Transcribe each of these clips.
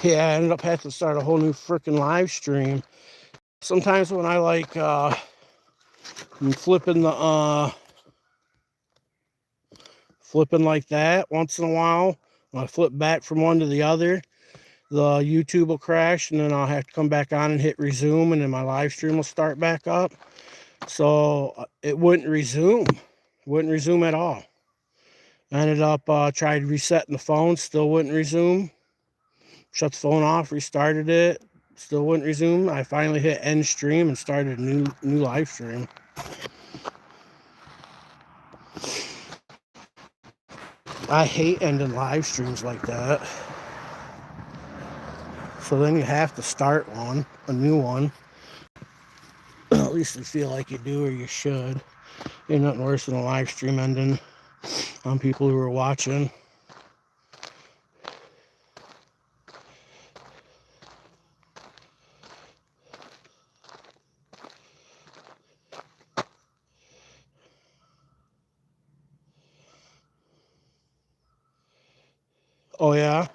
Yeah, I ended up having to start a whole new freaking live stream. Sometimes when I like I'm flipping like that once in a while, when I flip back from one to the other, the YouTube will crash, and then I'll have to come back on and hit resume, and then my live stream will start back up. So it wouldn't resume. It wouldn't resume at all. I ended up tried resetting the phone, still wouldn't resume. Shut the phone off, restarted it, still wouldn't resume. I finally hit end stream and started a new live stream. I hate ending live streams like that. So then you have to start a new one. At least you feel like you do, or you should. Ain't nothing worse than a live stream ending on people who are watching. Oh yeah?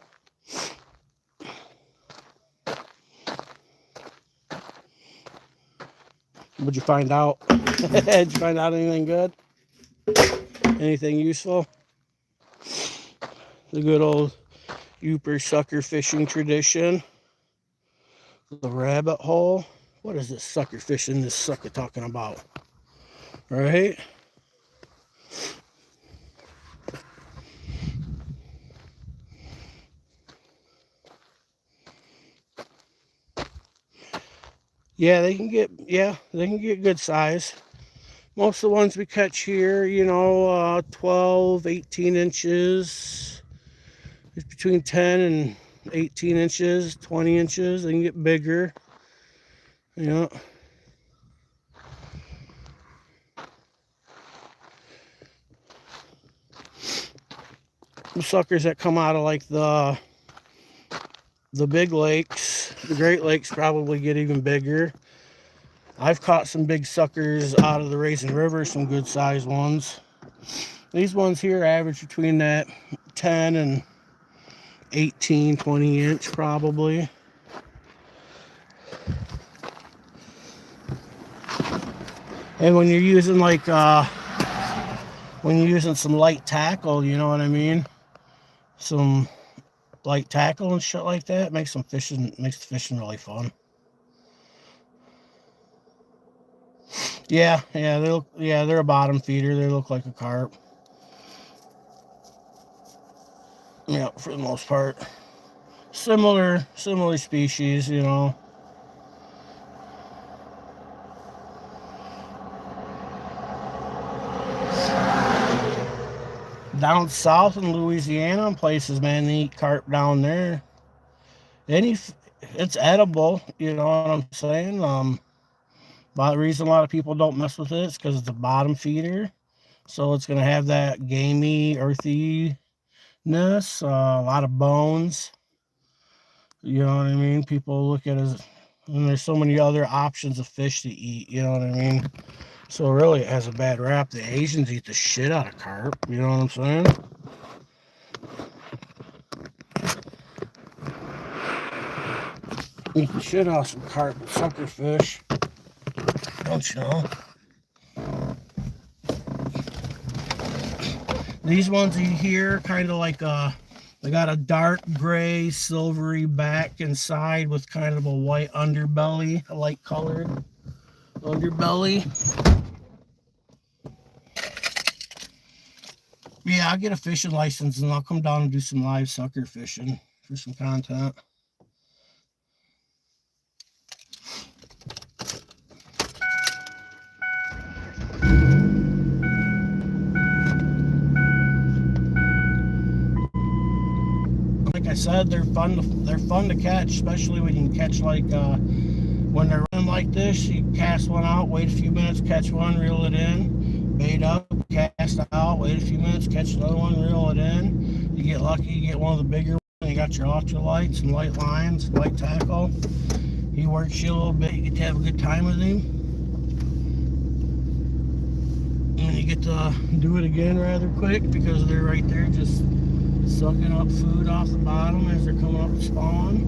What'd you find out? Did you find out anything good? Anything useful? The good old Yooper sucker fishing tradition. The rabbit hole. What is this sucker fishing this sucker talking about? Right? Yeah, they can get good size. Most of the ones we catch here, 12, 18 inches. It's between 10 and 18 inches, 20 inches. They can get bigger. Yeah. The suckers that come out of like the big lakes, the Great Lakes, probably get even bigger. I've caught some big suckers out of the Raisin River, some good sized ones. These ones here average between that 10 and 18, 20 inch probably. And when you're using some light tackle, you know what I mean? Some light tackle and shit like that makes the fishing really fun. Yeah, they're a bottom feeder. They look like a carp. Yeah, for the most part. Similar species, Down south in Louisiana and places, man, they eat carp down there. It's edible, you know what I'm saying? But the reason a lot of people don't mess with it is because it's a bottom feeder. So it's going to have that gamey, earthiness, a lot of bones. You know what I mean? People look at it as, and there's so many other options of fish to eat, you know what I mean? So really it has a bad rap. The Asians eat the shit out of carp, you know what I'm saying? Eat the shit out of some carp and sucker fish. Don't you know? These ones you hear kind of like they got a dark gray silvery back inside with kind of a white underbelly, a light colored underbelly. Yeah, I'll get a fishing license and I'll come down and do some live sucker fishing for some content. Like I said, they're fun to catch, especially when you can catch like when they're running like this. You cast one out, wait a few minutes, catch one, reel it in, bait up, cast out, wait a few minutes, catch another one, reel it in. You get lucky, you get one of the bigger ones. You got your ultralights and light lines, light tackle. He works you a little bit. You get to have a good time with him, and you get to do it again rather quick because they're right there just Sucking up food off the bottom as they're coming up to spawn.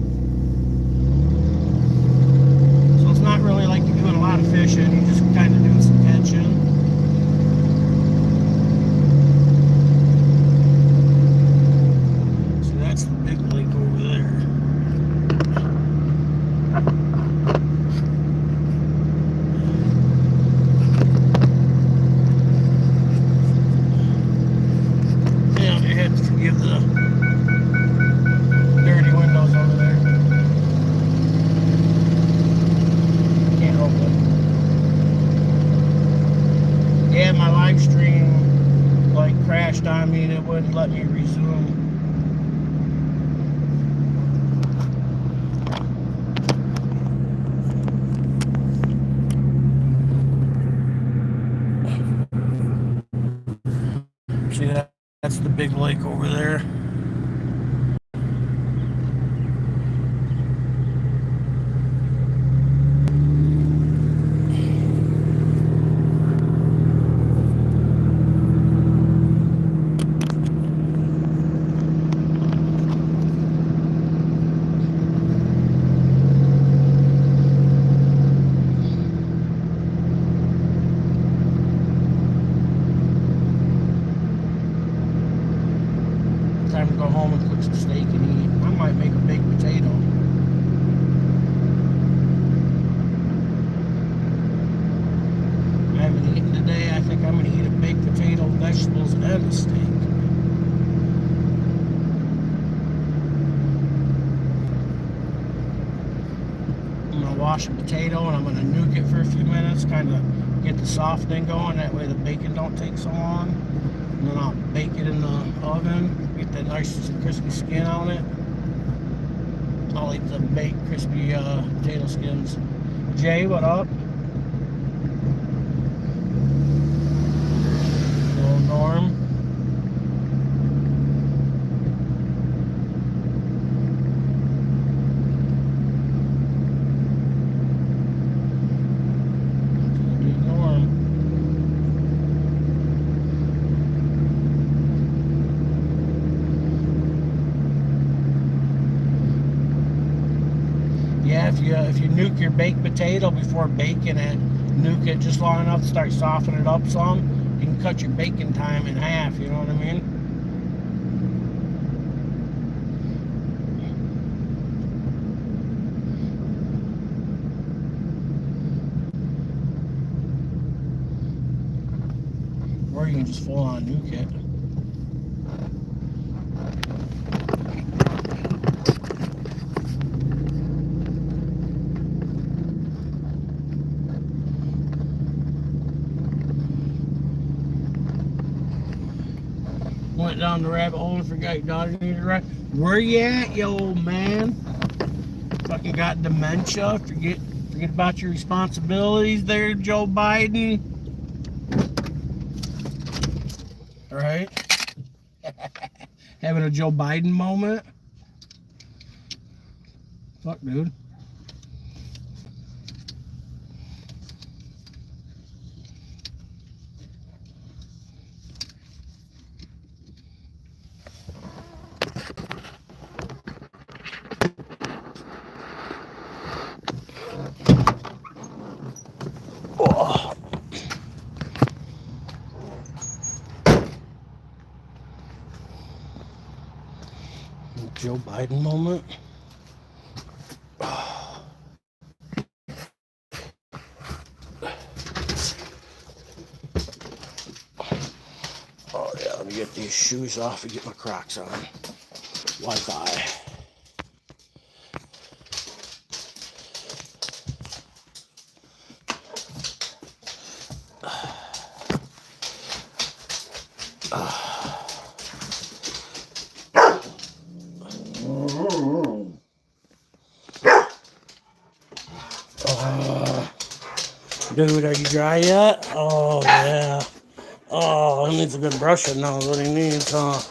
So it's not really like you're doing a lot of fishing, you're just kind of doing some catching. So that's the big lake over there. Yeah, you have to forgive the dirty windows over there. Can't help it. Yeah, my live stream like crashed on me and it wouldn't let me resume. See that? That's the big lake over there. Time to go home and cook some steak and eat. I might make a baked potato. I haven't eaten today. I think I'm going to eat a baked potato, vegetables, and a steak. I'm going to wash a potato and I'm going to nuke it for a few minutes, kind of get the softening going. That way the bacon don't take so long. And then I'll bake it in the oven, get that nice crispy skin on it. I'll eat the baked crispy potato skins. Jay, what up? Hello, Norm. Yeah, if you nuke your baked potato before baking it, nuke it just long enough to start softening it up some, you can cut your baking time in half, you know what I mean? Or you can just full on nuke it. Went down the rabbit hole and forgot your daughter needed a ride. Where you at, you old man? Fucking got dementia. Forget about your responsibilities there, Joe Biden. Right? Having a Joe Biden moment. Fuck, dude. Oh. Joe Biden moment. Oh yeah, let me get these shoes off and get my Crocs on. Wi-Fi. Dude, are you dry yet? Oh, yeah. Oh, he needs a good brushing now is what he needs, huh?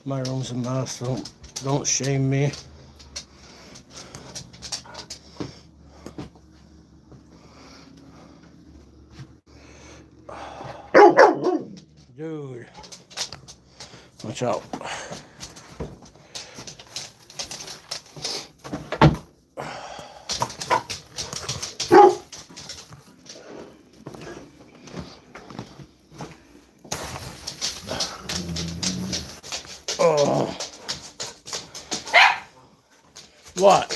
My room's a mess, so don't shame me. Dude, watch out. Oh. What?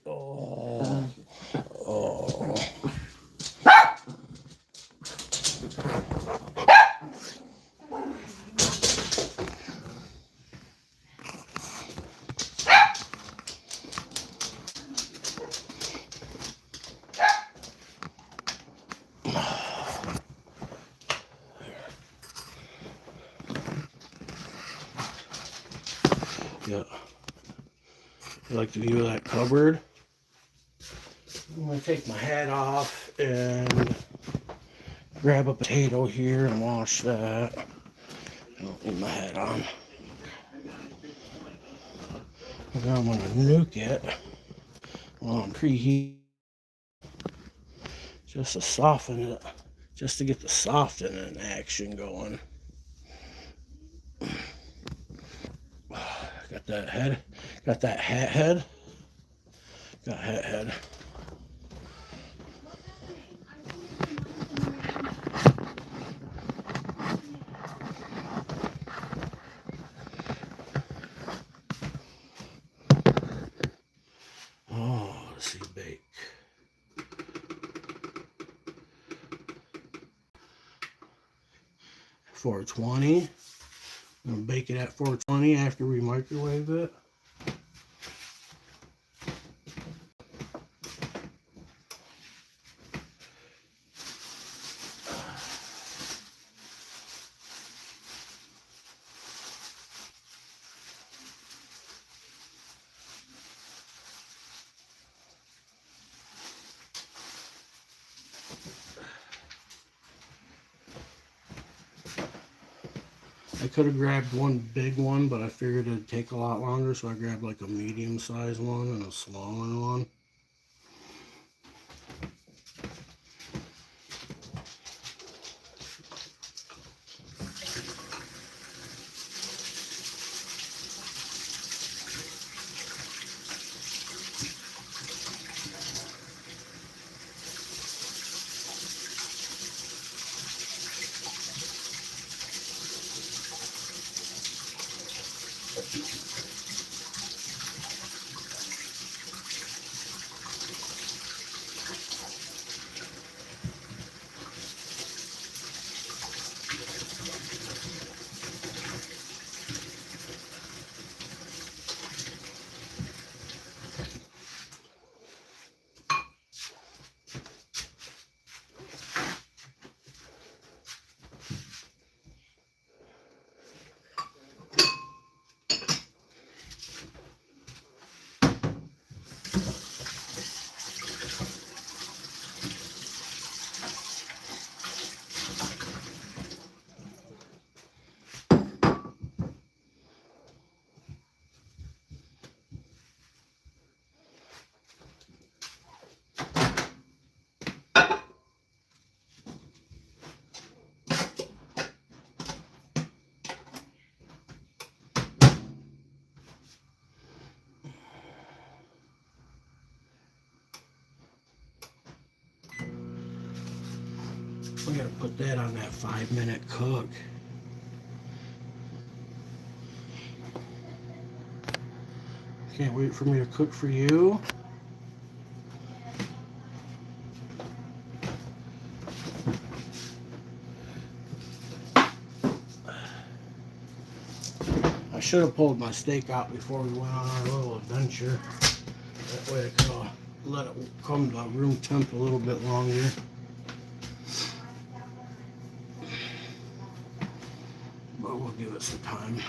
Oh. Oh. Yeah. You like the view of that cupboard? I'm going to take my hat off and grab a potato here and wash that. I don't need my hat on. And then I'm going to nuke it while I'm preheating just to soften it, just to get the softening action going. Got that head, got that hat head, got hat head. Oh, let's see, bake. $420. I'm gonna bake it at 420 after we microwave it. I could have grabbed one big one, but I figured it'd take a lot longer, so I grabbed like a medium-sized one and a smaller one. We gotta put that on that 5-minute cook. Can't wait for me to cook for you. I should have pulled my steak out before we went on our little adventure. That way I could let it come to room temp a little bit longer. But we'll give it some time.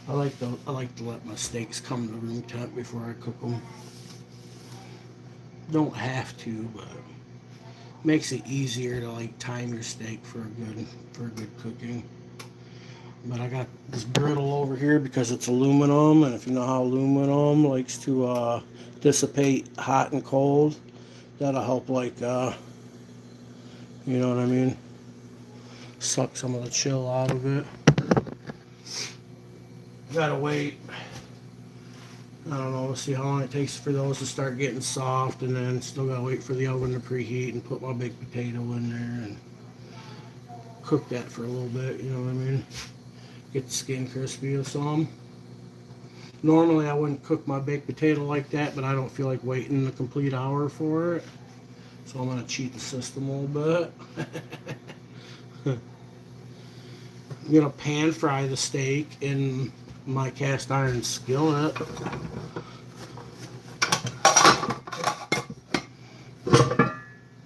I like to let my steaks come to room temp before I cook them. Don't have to, but makes it easier to like time your steak for a good cooking. But I got this griddle over here because it's aluminum, and if you know how aluminum likes to dissipate hot and cold, that'll help, like, you know what I mean, suck some of the chill out of it. Gotta wait, I don't know, see how long it takes for those to start getting soft, and then still gotta wait for the oven to preheat and put my baked potato in there and cook that for a little bit, you know what I mean, get the skin crispy or some. Normally I wouldn't cook my baked potato like that, but I don't feel like waiting a complete hour for it, so I'm gonna cheat the system a little bit. I'm gonna pan fry the steak in my cast iron skillet.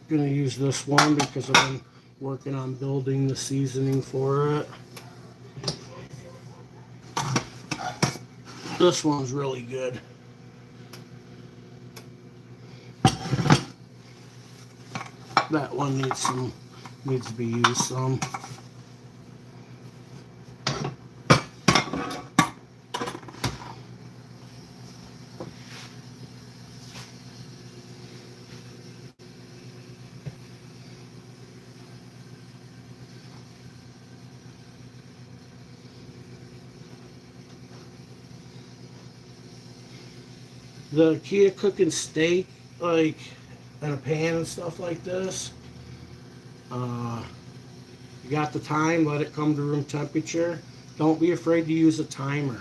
Gonna use this one because I've been working on building the seasoning for it. This one's really good. That one needs to be used some. The key to cooking steak, like in a pan and stuff like this, you got the time, let it come to room temperature. Don't be afraid to use a timer.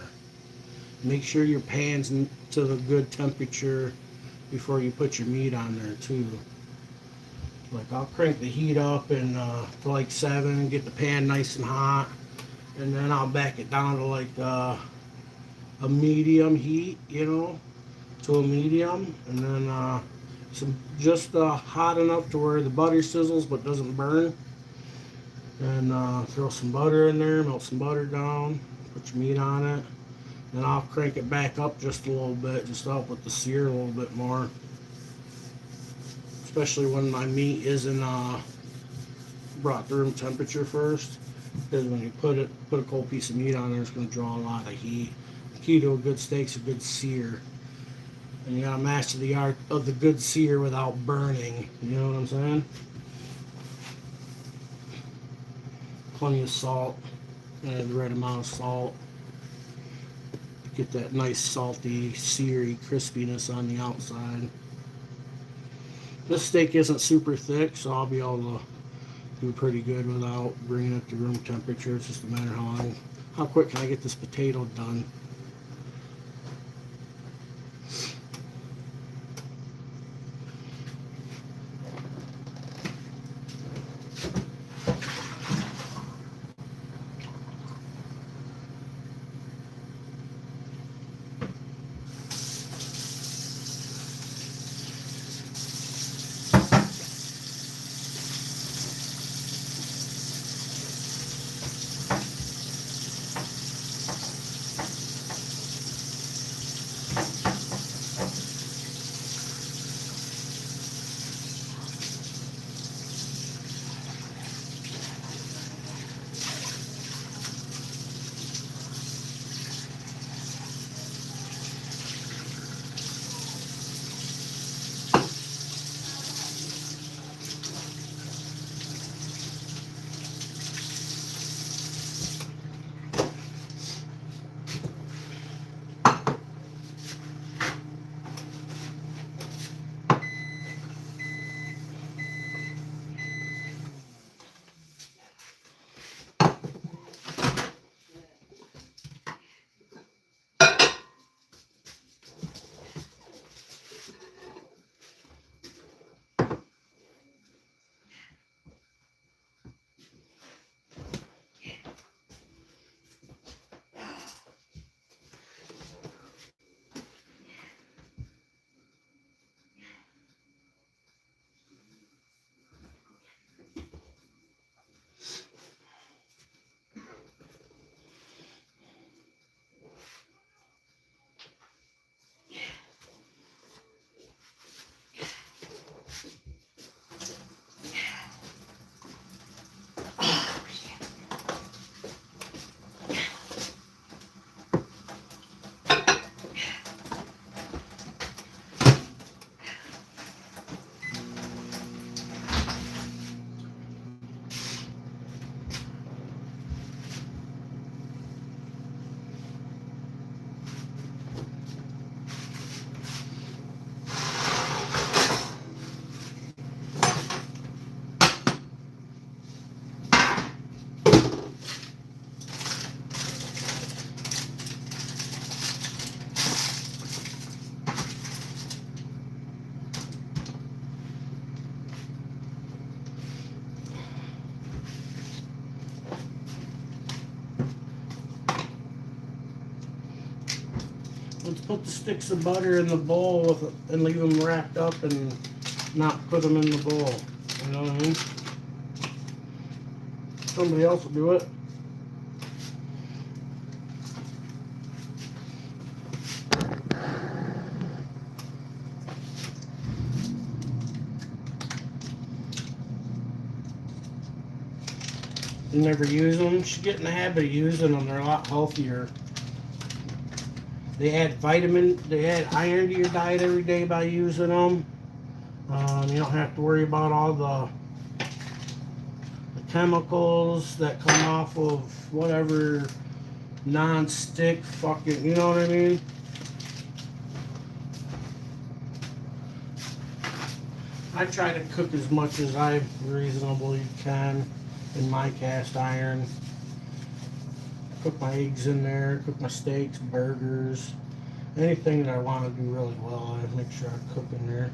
Make sure your pan's to the good temperature before you put your meat on there too. Like, I'll crank the heat up and to like 7, get the pan nice and hot, and then I'll back it down to like a medium heat, you know, to a medium, and then just hot enough to where the butter sizzles but doesn't burn. And throw some butter in there, melt some butter down, put your meat on it, and I'll crank it back up just a little bit, just to help with the sear a little bit more. Especially when my meat isn't brought to room temperature first, because when you put a cold piece of meat on there, it's going to draw a lot of heat. The key to a good steak's a good sear, and you gotta master the art of the good sear without burning. You know what I'm saying? Plenty of salt, and the right amount of salt. Get that nice salty, seary crispiness on the outside. This steak isn't super thick, so I'll be able to do pretty good without bringing it to room temperature. It's just a matter how quick can I get this potato done. let's put the sticks of butter in the bowl and leave them wrapped up and not put them in the bowl. You know what I mean? Somebody else will do it. You never use them. You should get in the habit of using them. They're a lot healthier. They add iron to your diet every day by using them. You don't have to worry about all the chemicals that come off of whatever non-stick fucking, you know what I mean? I try to cook as much as I reasonably can in my cast iron. Cook my eggs in there, cook my steaks, burgers, anything that I want to do really well, I make sure I cook in there.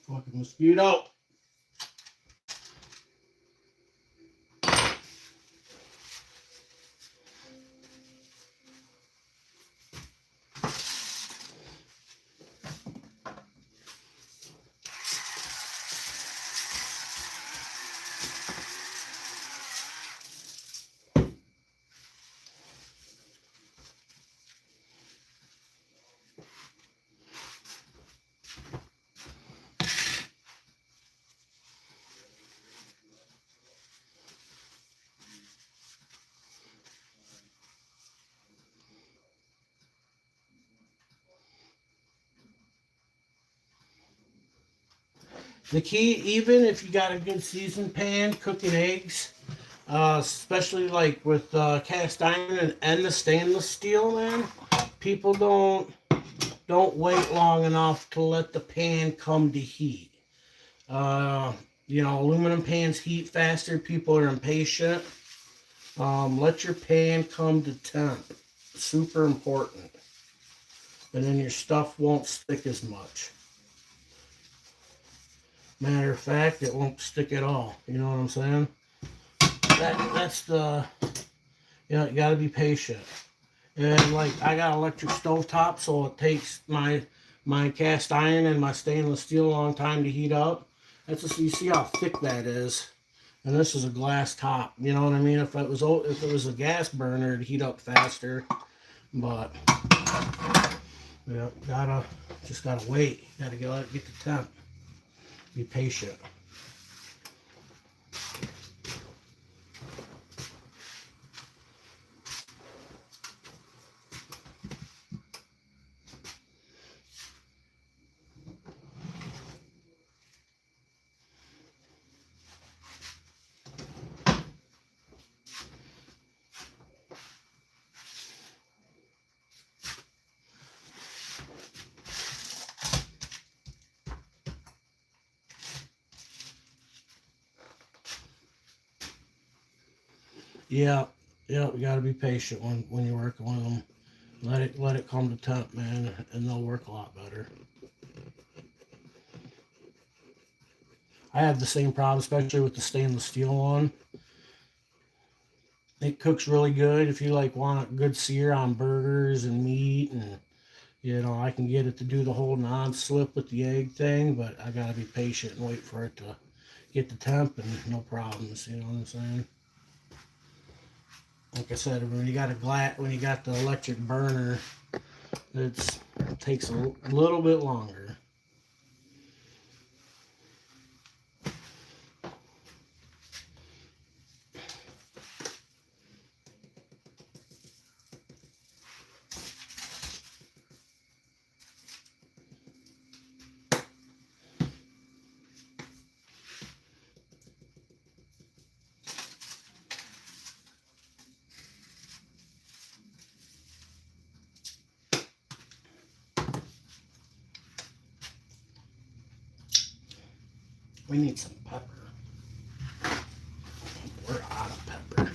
Fucking mosquito. The key, even if you got a good seasoned pan cooking eggs, especially like with cast iron and the stainless steel, man, people don't wait long enough to let the pan come to heat. You know, aluminum pans heat faster. People are impatient. Let your pan come to temp. Super important. And then your stuff won't stick as much. Matter of fact, it won't stick at all. You know what I'm saying? That's the, you know, you got to be patient. And like, I got electric stovetop, so it takes my cast iron and my stainless steel a long time to heat up. That's just, you see how thick that is. And this is a glass top. You know what I mean? If it was a gas burner, it'd heat up faster. But yeah, just gotta wait. Gotta let it get the temp. Be patient. Yeah, we gotta be patient when you're working with them. Let it come to temp, man, and they'll work a lot better. I have the same problem, especially with the stainless steel one. It cooks really good if you like want a good sear on burgers and meat, and you know, I can get it to do the whole non-slip with the egg thing, but I gotta be patient and wait for it to get the temp, and no problems, you know what I'm saying? Like I said, when you got when you got the electric burner, it takes a little bit longer. We need some pepper. We're out of pepper.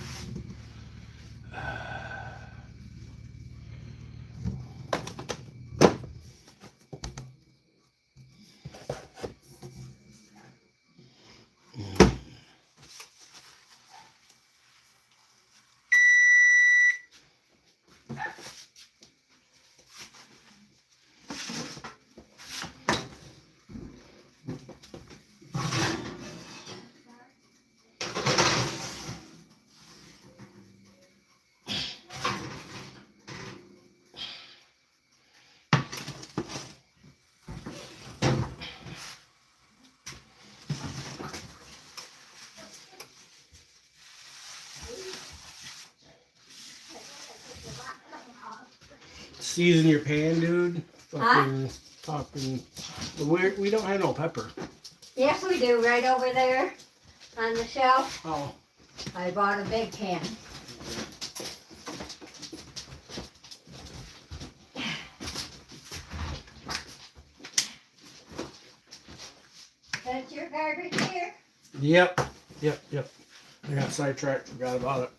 Season your pan, dude. Fucking. We don't have no pepper. Yes, we do. Right over there on the shelf. Oh. I bought a big can. That's your garbage here? Yep. I got sidetracked. Forgot about it.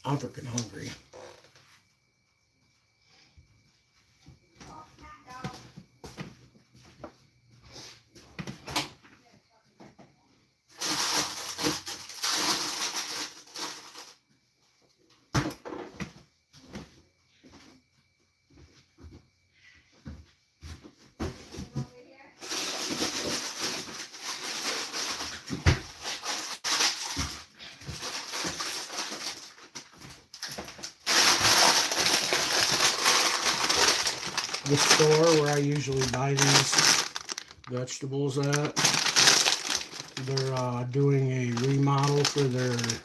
I'm freaking hungry. The store where I usually buy these vegetables at, they're doing a remodel for the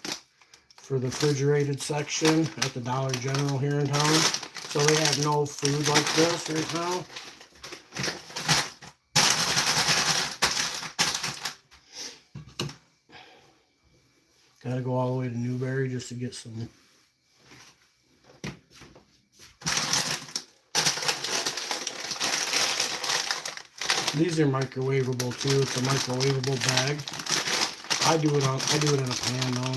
refrigerated section at the Dollar General here in town. So they have no food like this right now. Gotta go all the way to Newberry just to get some. These are microwavable too. It's a microwavable bag. I do it in a pan though.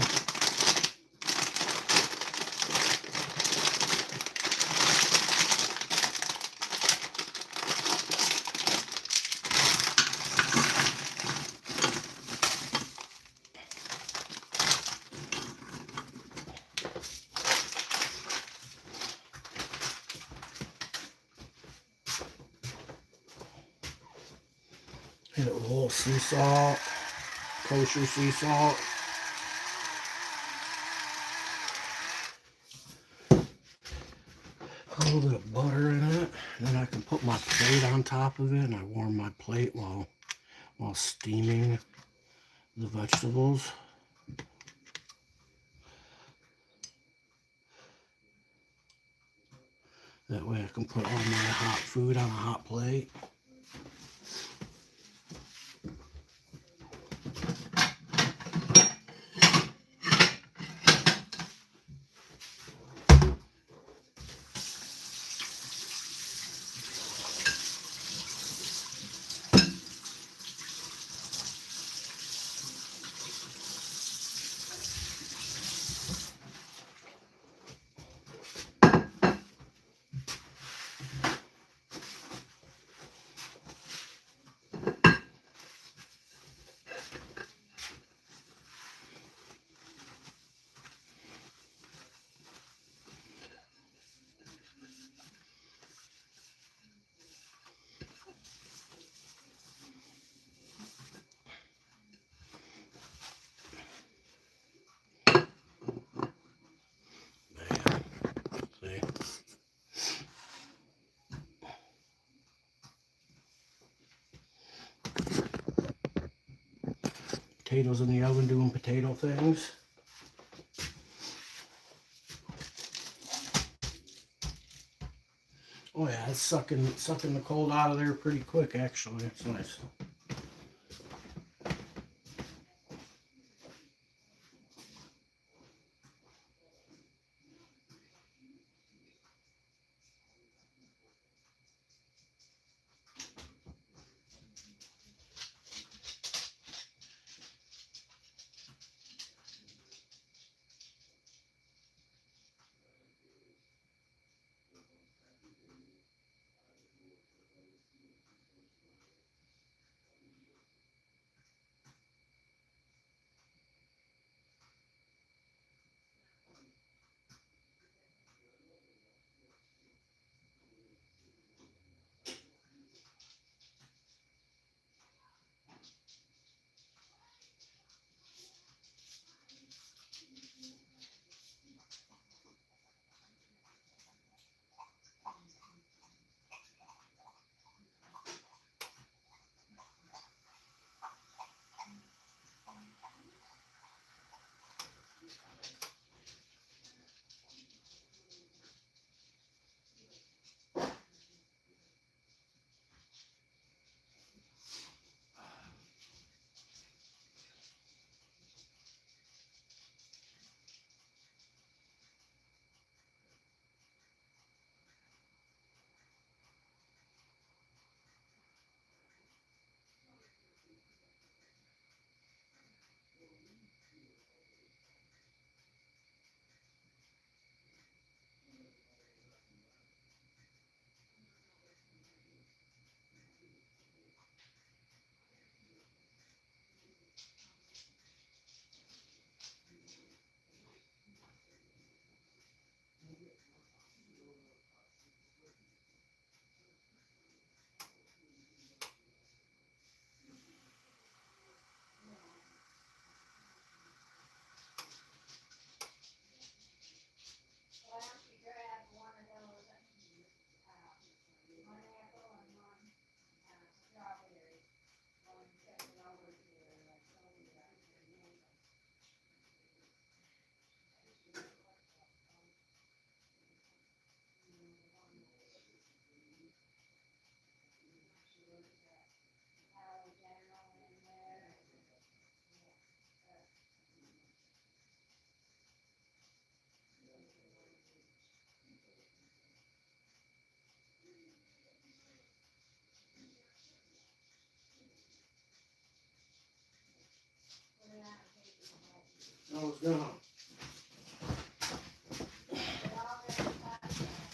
Hit it with a little sea salt, kosher sea salt. a little bit of butter in it, and then I can put my plate on top of it, and I warm my plate while steaming the vegetables. That way I can put all my hot food on a hot plate. See? Potatoes in the oven doing potato things. Oh yeah, it's sucking the cold out of there pretty quick actually. It's nice.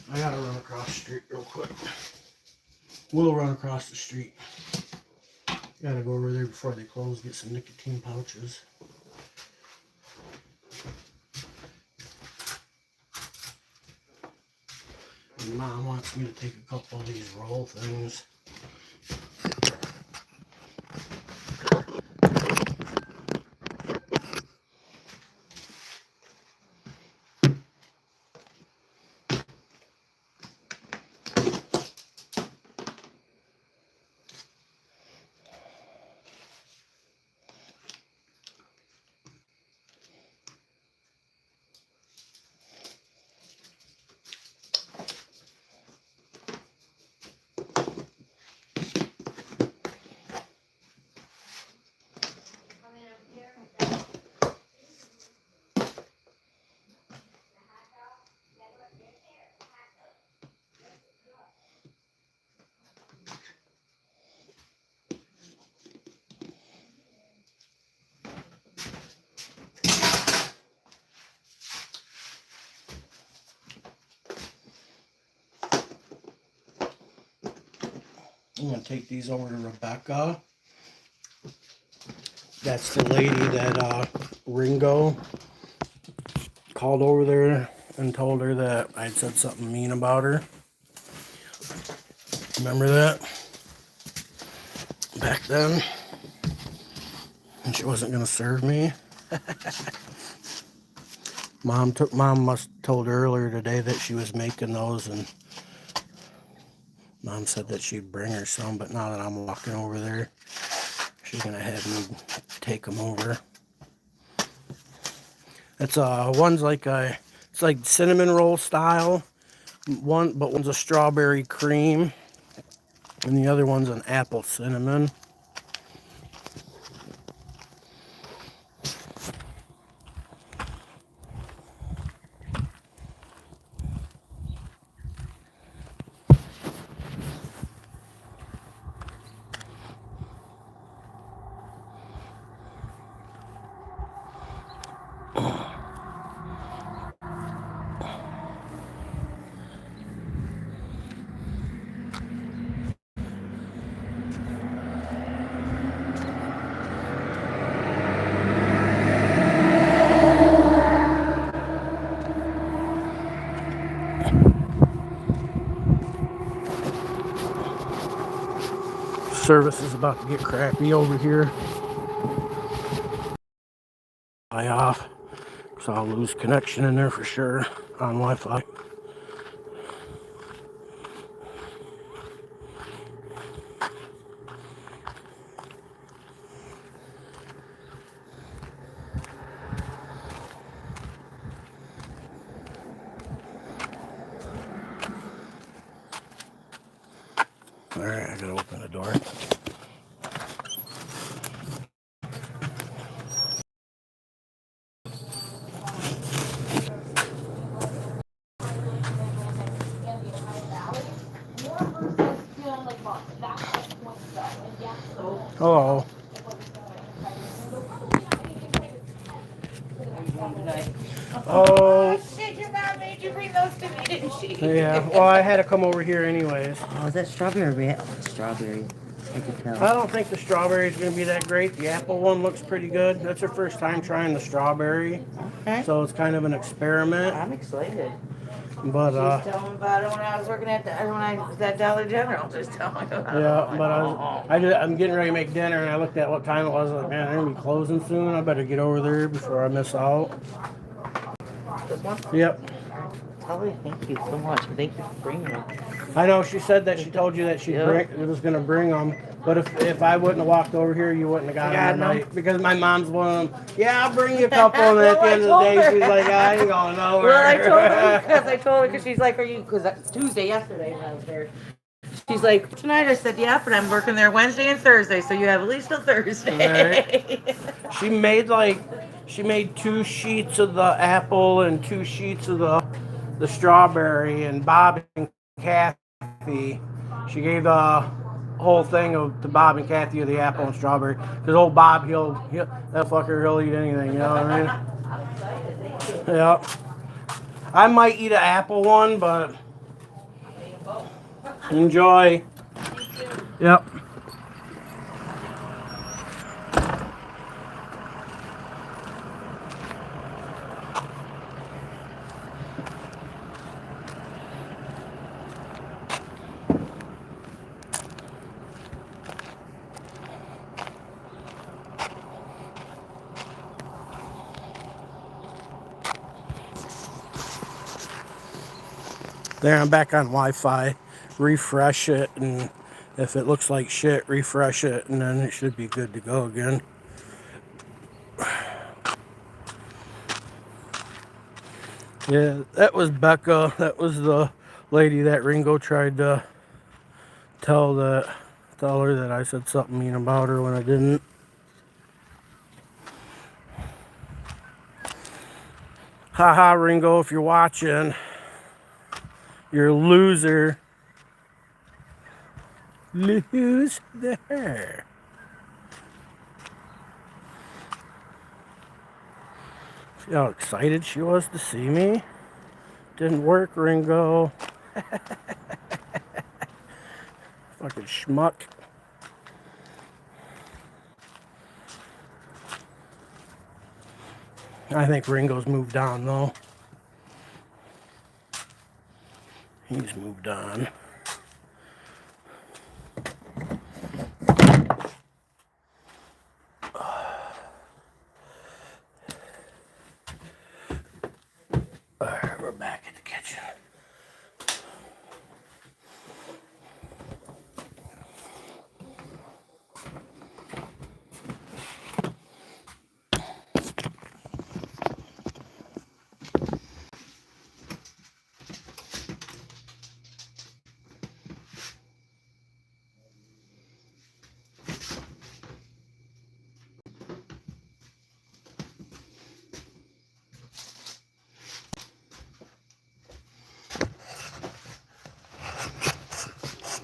I gotta run across the street real quick. We'll run across the street. Gotta go over there before they close, get some nicotine pouches. And Mom wants me to take a couple of these roll things. I'm going to take these over to Rebecca. That's the lady that Ringo called over there and told her that I'd said something mean about her. Remember that? Back then? And she wasn't going to serve me. Mom must told her earlier today that she was making those, and Mom said that she'd bring her some, but now that I'm walking over there, she's going to have me take them over. It's one's like it's like cinnamon roll style, but one's a strawberry cream, and the other one's an apple cinnamon. Service is about to get crappy over here. Off, so I'll lose connection in there for sure on Wi-Fi. All right, I gotta open the door. Hello. Oh. Shit, your mom made you bring those to me, didn't she? Yeah, well, I had to come over here anyways. Oh, is that strawberry? Strawberry. I could tell. I don't think the strawberry is going to be that great. The apple one looks pretty good. That's her first time trying the strawberry. Okay. So it's kind of an experiment. I'm excited. But, She was telling me about it when I was working at that Dollar General. Just telling me about it. yeah, but I'm getting ready to make dinner, and I looked at what time it was. Like, man, they're going to be closing soon. I better get over there before I miss out. This one? Yep. Totally. Thank you so much. Thank you for bringing them. I know she said that she told you that she was going to bring them. But if I wouldn't have walked over here, you wouldn't have got them tonight. Because my mom's one of them. Yeah, I'll bring you a couple. And at the end of the day, she's like, I ain't going nowhere. Well, I told her because she's like, are you? Because Tuesday, yesterday, when I was there. She's like, tonight. I said, yeah, but I'm working there Wednesday and Thursday, so you have at least till Thursday. Right. She made 2 sheets of the apple and 2 sheets of the strawberry, and Bob and Kathy, she gave the whole thing to Bob and Kathy of the apple and strawberry. Because old Bob, that fucker, he'll eat anything, you know what I mean? Yeah. I might eat an apple one, but enjoy. Yep. There, I'm back on Wi-Fi. Refresh it, and if it looks like shit, refresh it, and then it should be good to go again. Yeah, that was Becca. That was the lady that Ringo tried to tell her that I said something mean about her when I didn't. Haha, Ringo, if you're watching, you're a loser. Lose there. See how excited she was to see me? Didn't work, Ringo. Fucking schmuck. I think Ringo's moved on though. He's moved on. Alright, we're back in the kitchen.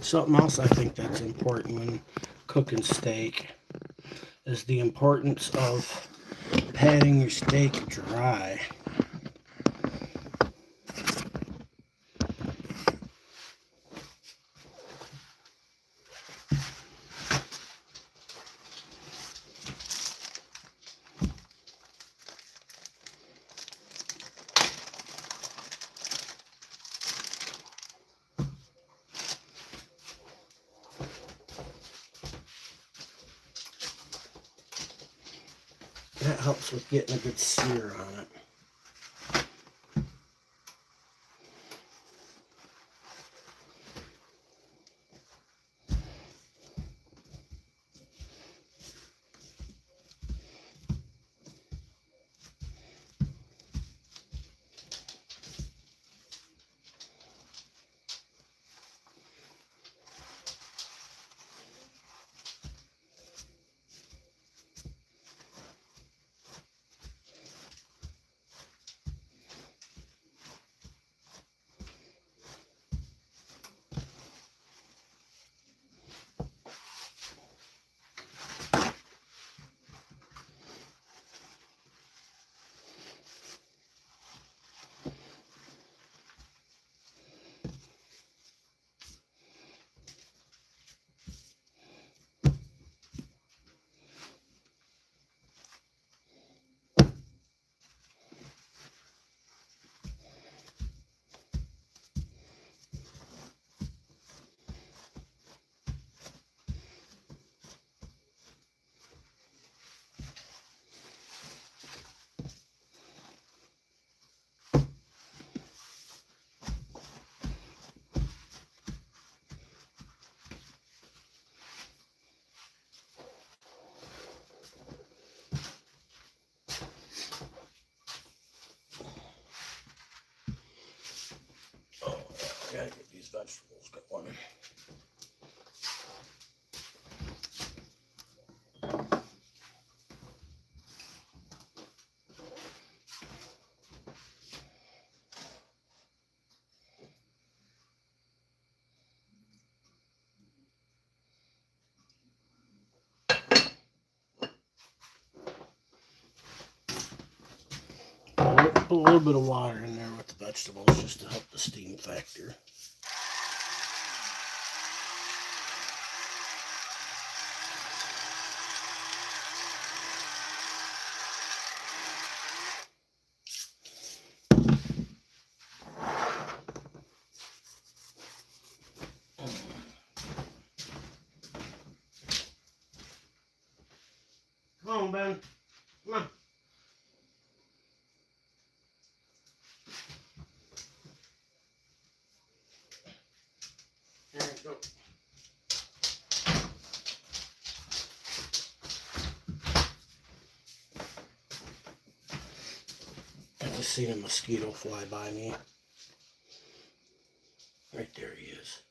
Something else I think that's important when cooking steak is the importance of patting your steak dry. That helps with getting a good sear on it. Oh, I gotta get these vegetables going. Put a little bit of water in there with the vegetables just to help the steam factor. Come on, Ben. Come on. There you go. I just seen a mosquito fly by me. Right there he is.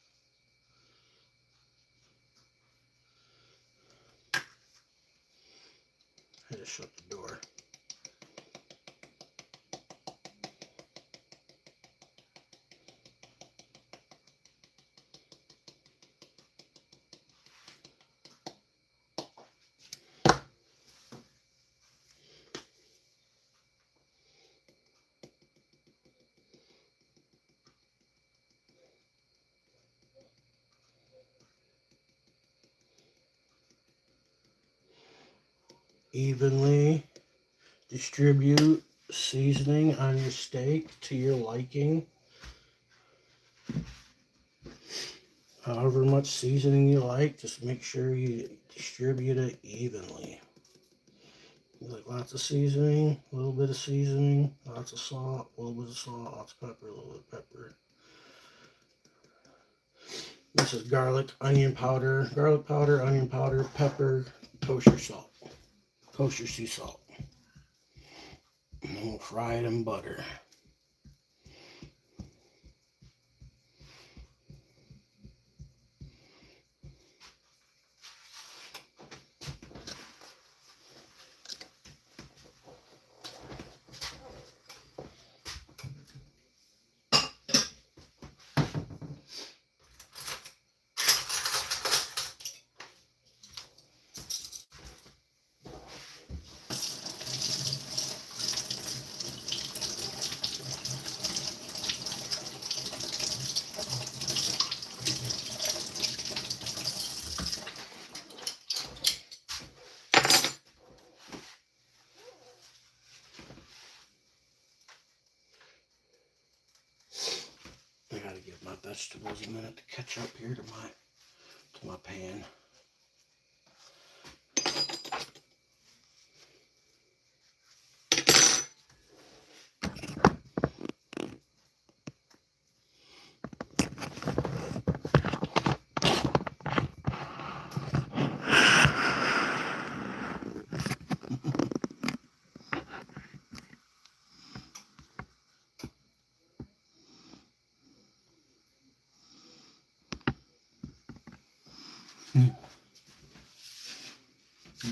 I just shut the door. Evenly distribute seasoning on your steak to your liking. However much seasoning you like, just make sure you distribute it evenly. You like lots of seasoning, a little bit of seasoning, lots of salt, a little bit of salt, lots of pepper, a little bit of pepper. This is garlic powder, onion powder, pepper, kosher salt, kosher sea salt. And then we'll fry it in butter. I gotta give my vegetables a minute to catch up here to my pan.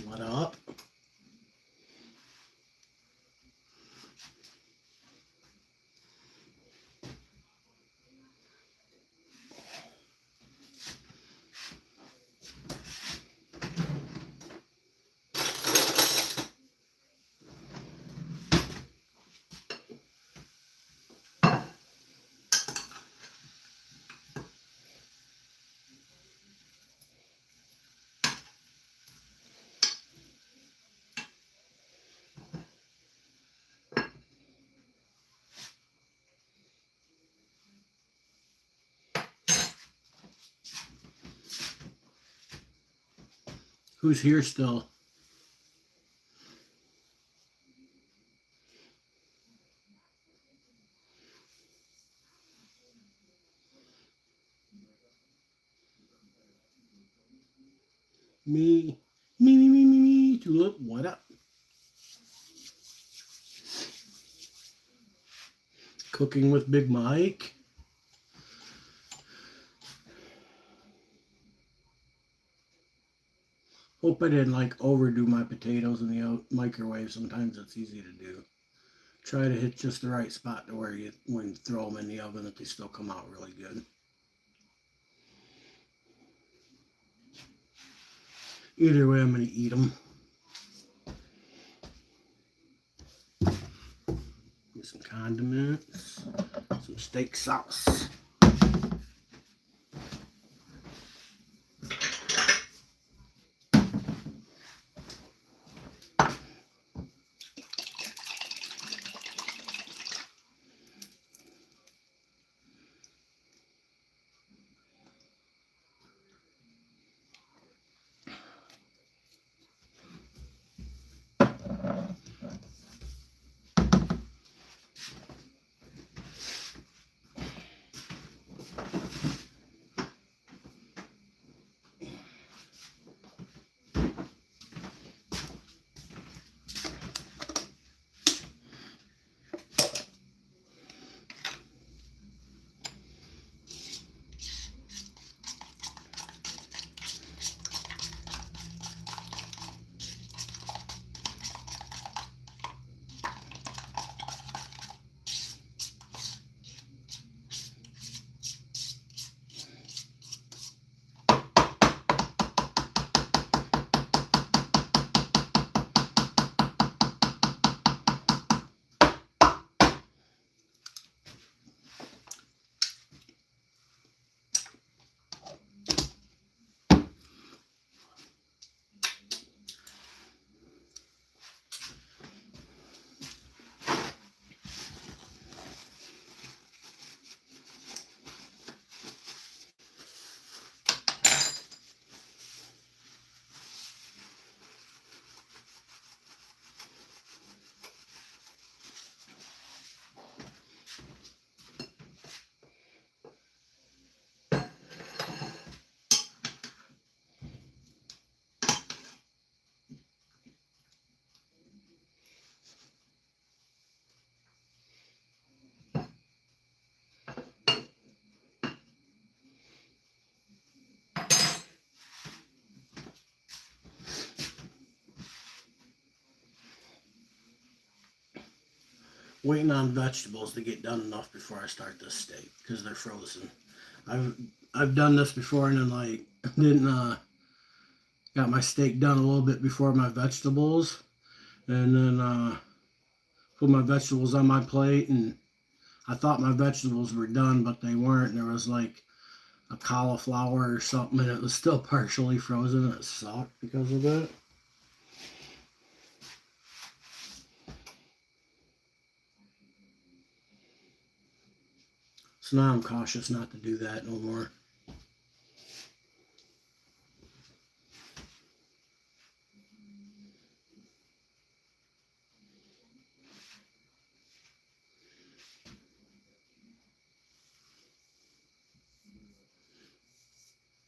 What up? Who's here still? Me. Me. Tulip, what up? Cooking with Big Mike. Hope I didn't like overdo my potatoes in the microwave. Sometimes it's easy to do. Try to hit just the right spot to where when you throw them in the oven, that they still come out really good. Either way, I'm going to eat them. Get some condiments, some steak sauce. Waiting on vegetables to get done enough before I start this steak because they're frozen. I've done this before and then like didn't got my steak done a little bit before my vegetables, and then put my vegetables on my plate, and I thought my vegetables were done, but they weren't. There was like a cauliflower or something, and it was still partially frozen. It sucked because of it. So now I'm cautious not to do that no more.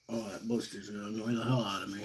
Oh, that booster's gonna annoy the hell out of me.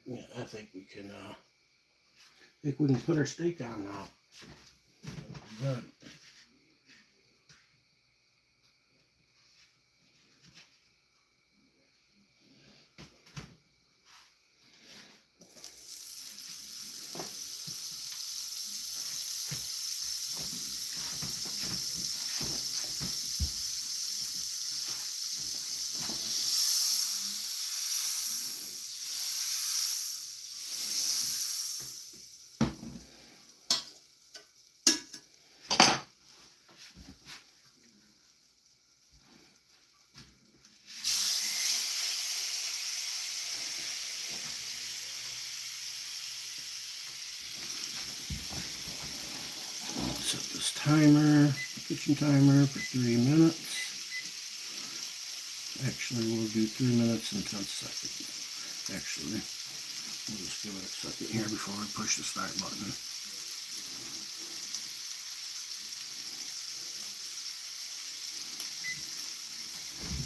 Yeah, I think we can put our steak on now. Good. Set this timer, kitchen timer, for 3 minutes. Actually, we'll do 3 minutes and 10 seconds. Actually, we'll just give it a second here before we push the start button.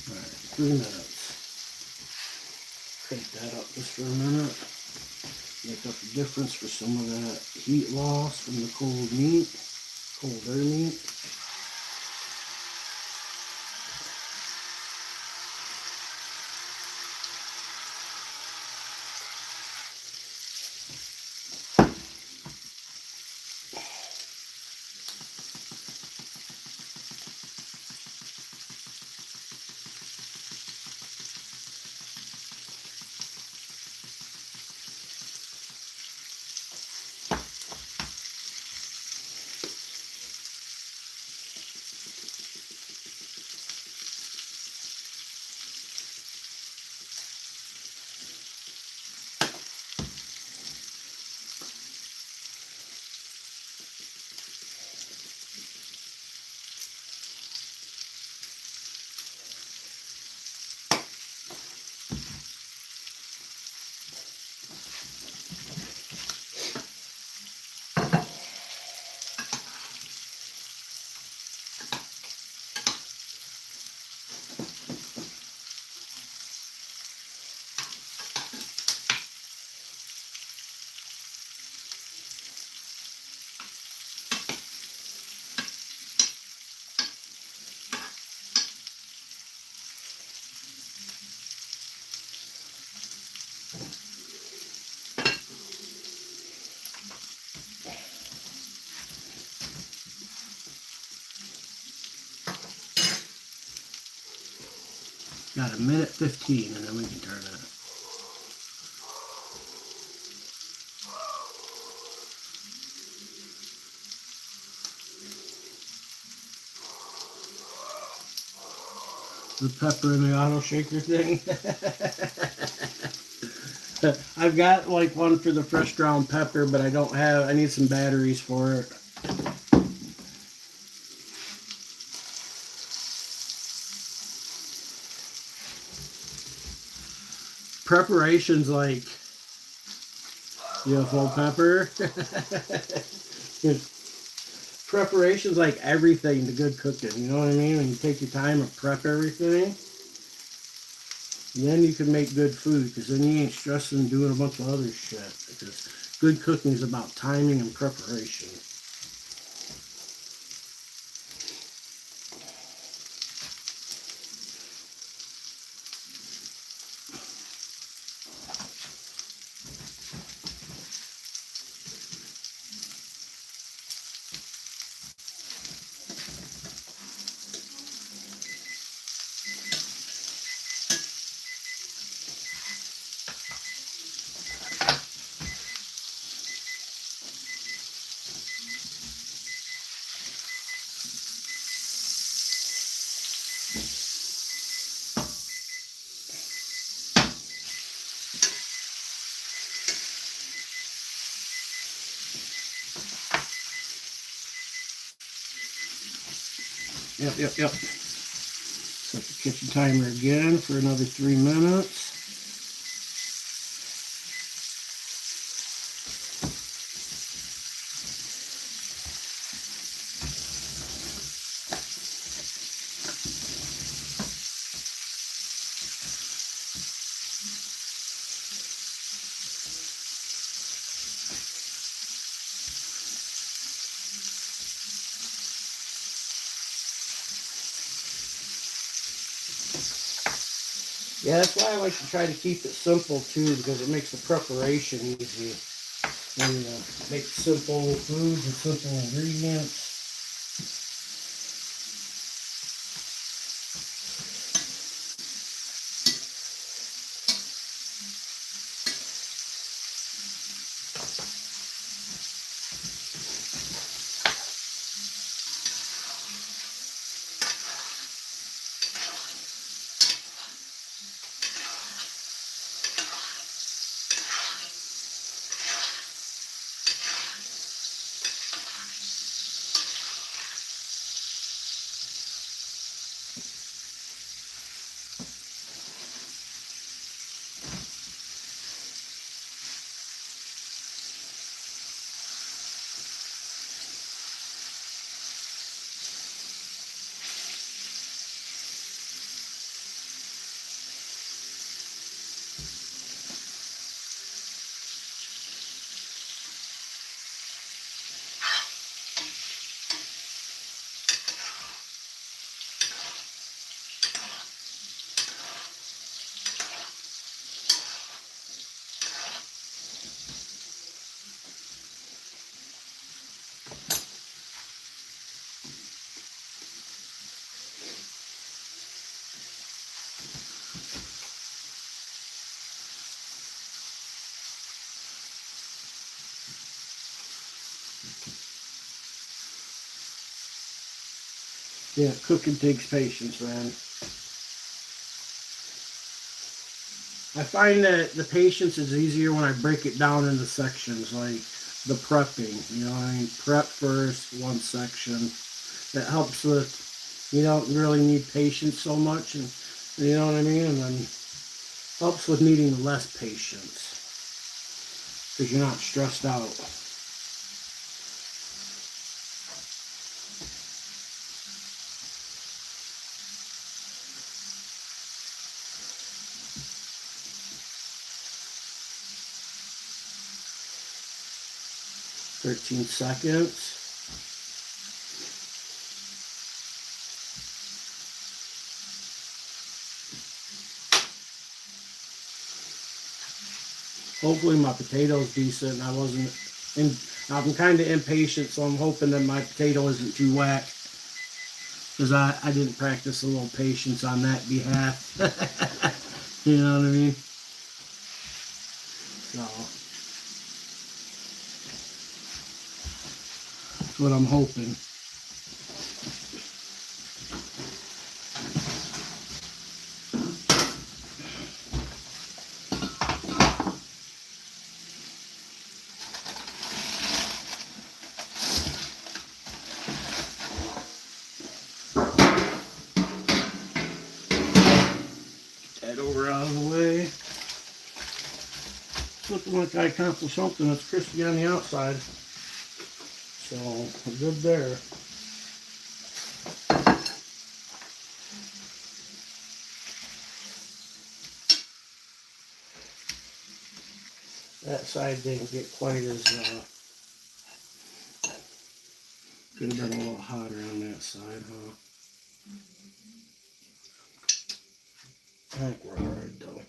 Alright, 3 minutes. Crank that up just for a minute. Make up the difference for some of that heat loss from the cold meat, colder meat. Got 1:15, and then we can turn it. The pepper in the auto shaker thing. I've got like one for the fresh ground pepper, but I don't have, I need some batteries for it. Preparations like, you know, full pepper. Preparations like everything to good cooking, you know what I mean? When you take your time and prep everything, then you can make good food, because then you ain't stressing doing a bunch of other shit. Because good cooking is about timing and preparation. Yep. Set the kitchen timer again for another 3 minutes. Yeah, that's why I like to try to keep it simple too, because it makes the preparation easy. When you make simple foods and simple ingredients. Yeah, cooking takes patience, man. I find that the patience is easier when I break it down into sections, like the prepping. You know, I mean, prep first, one section. That helps with, you don't really need patience so much, and you know what I mean? And then helps with needing less patience, because you're not stressed out. "13 seconds. Hopefully my potato's decent. I'm kind of impatient, so I'm hoping that my potato isn't too whack. because I didn't practice a little patience on that behalf. You know what I mean? So that's what I'm hoping. That over out of the way. Looking like I accomplished something that's crispy on the outside. So we're good there. That side didn't get quite as, could have been a little hotter on that side, huh? I think we're alright though.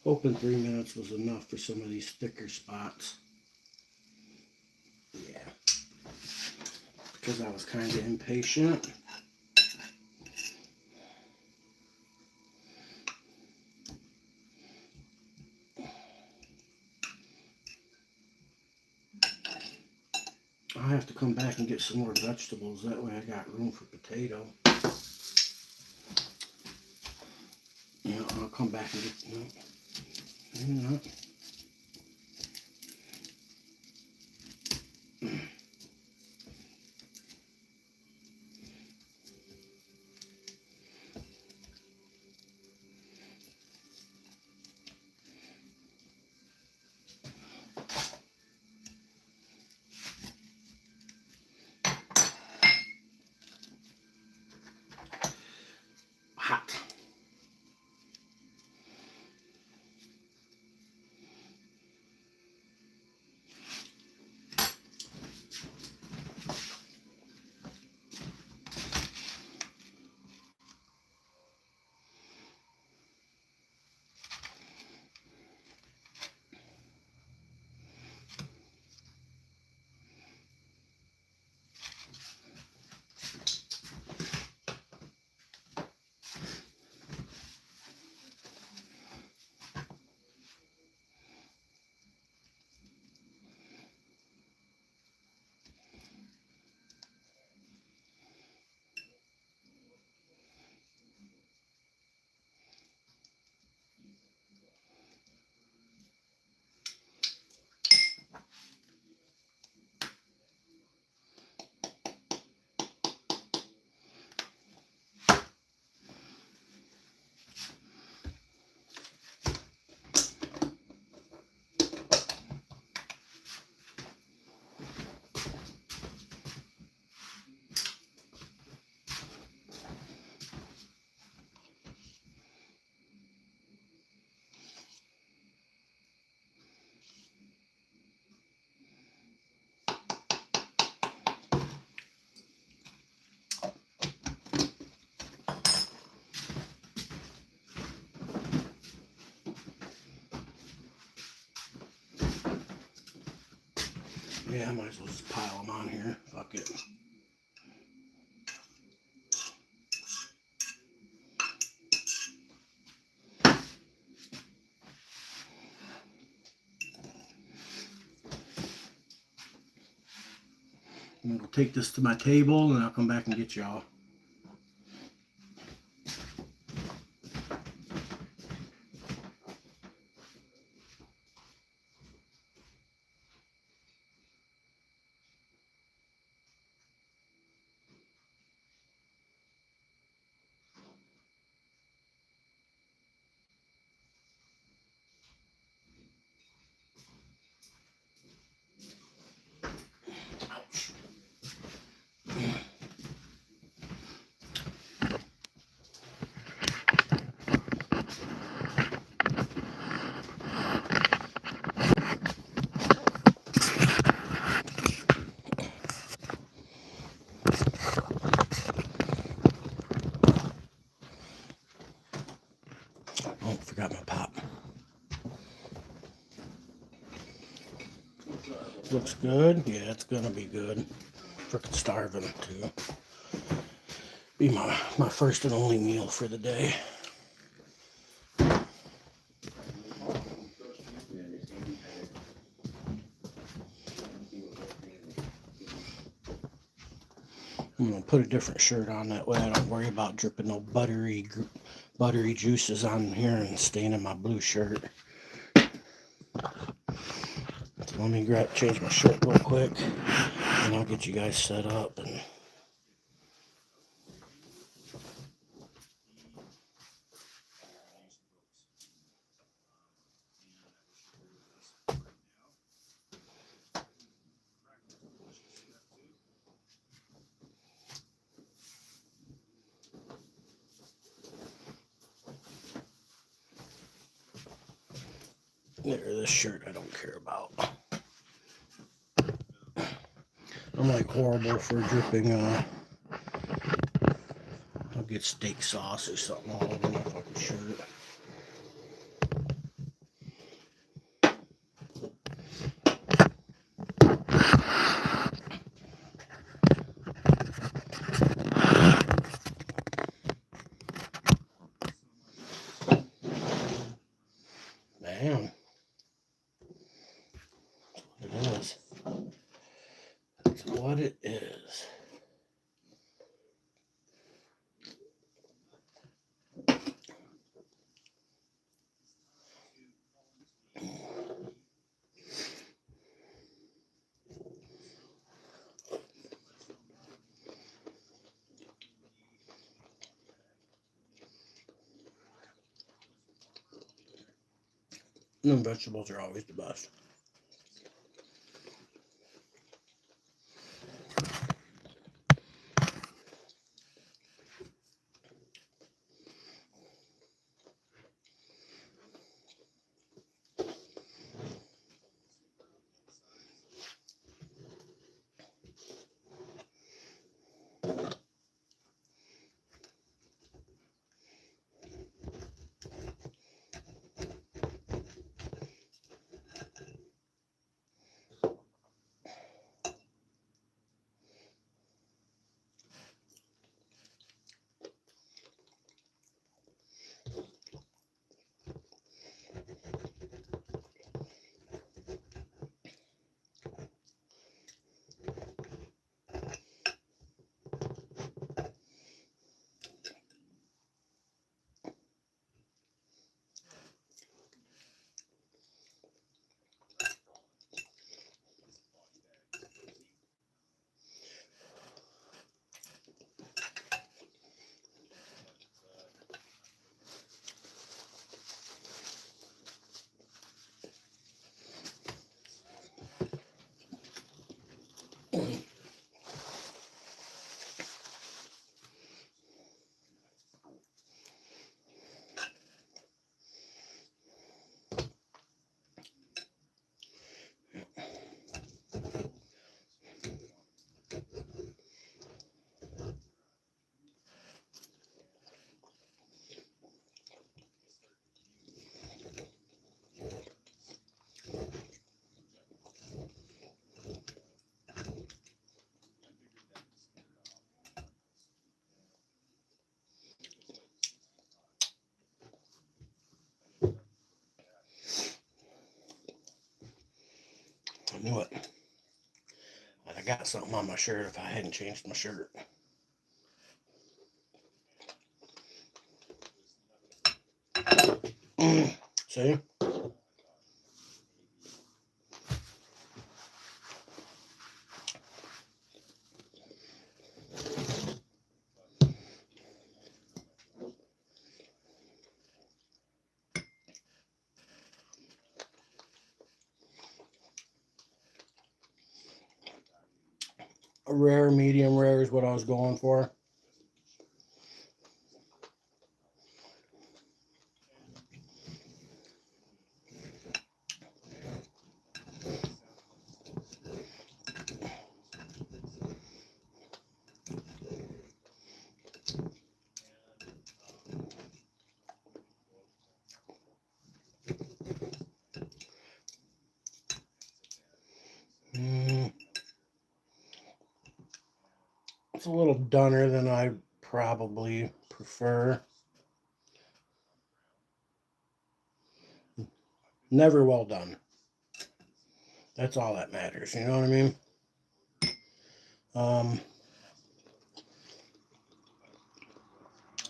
Hoping 3 minutes was enough for some of these thicker spots. Yeah. Because I was kind of impatient. I'll have to come back and get some more vegetables. That way I got room for potato. Yeah, I'll come back and get, no, maybe not. Hot. Yeah, I might as well just pile them on here. Fuck it. I'm gonna take this to my table and I'll come back and get y'all. Oh, forgot my pop. Looks good. Yeah, it's gonna be good. Freaking starving too. Be my first and only meal for the day. I'm gonna put a different shirt on, that way I don't worry about dripping no buttery juices on here and staining my blue shirt. So let me change my shirt real quick, and I'll get you guys set up. And there, this shirt I don't care about. I'm like horrible for dripping. I'll get steak sauce or something all over my fucking shirt. Man, that's what it is. That's what it is. And vegetables are always the best. I knew it. I got something on my shirt if I hadn't changed my shirt. See? A rare, medium rare is what I was going for. It's a little dunner than I probably prefer. Never well done. That's all that matters, you know what I mean?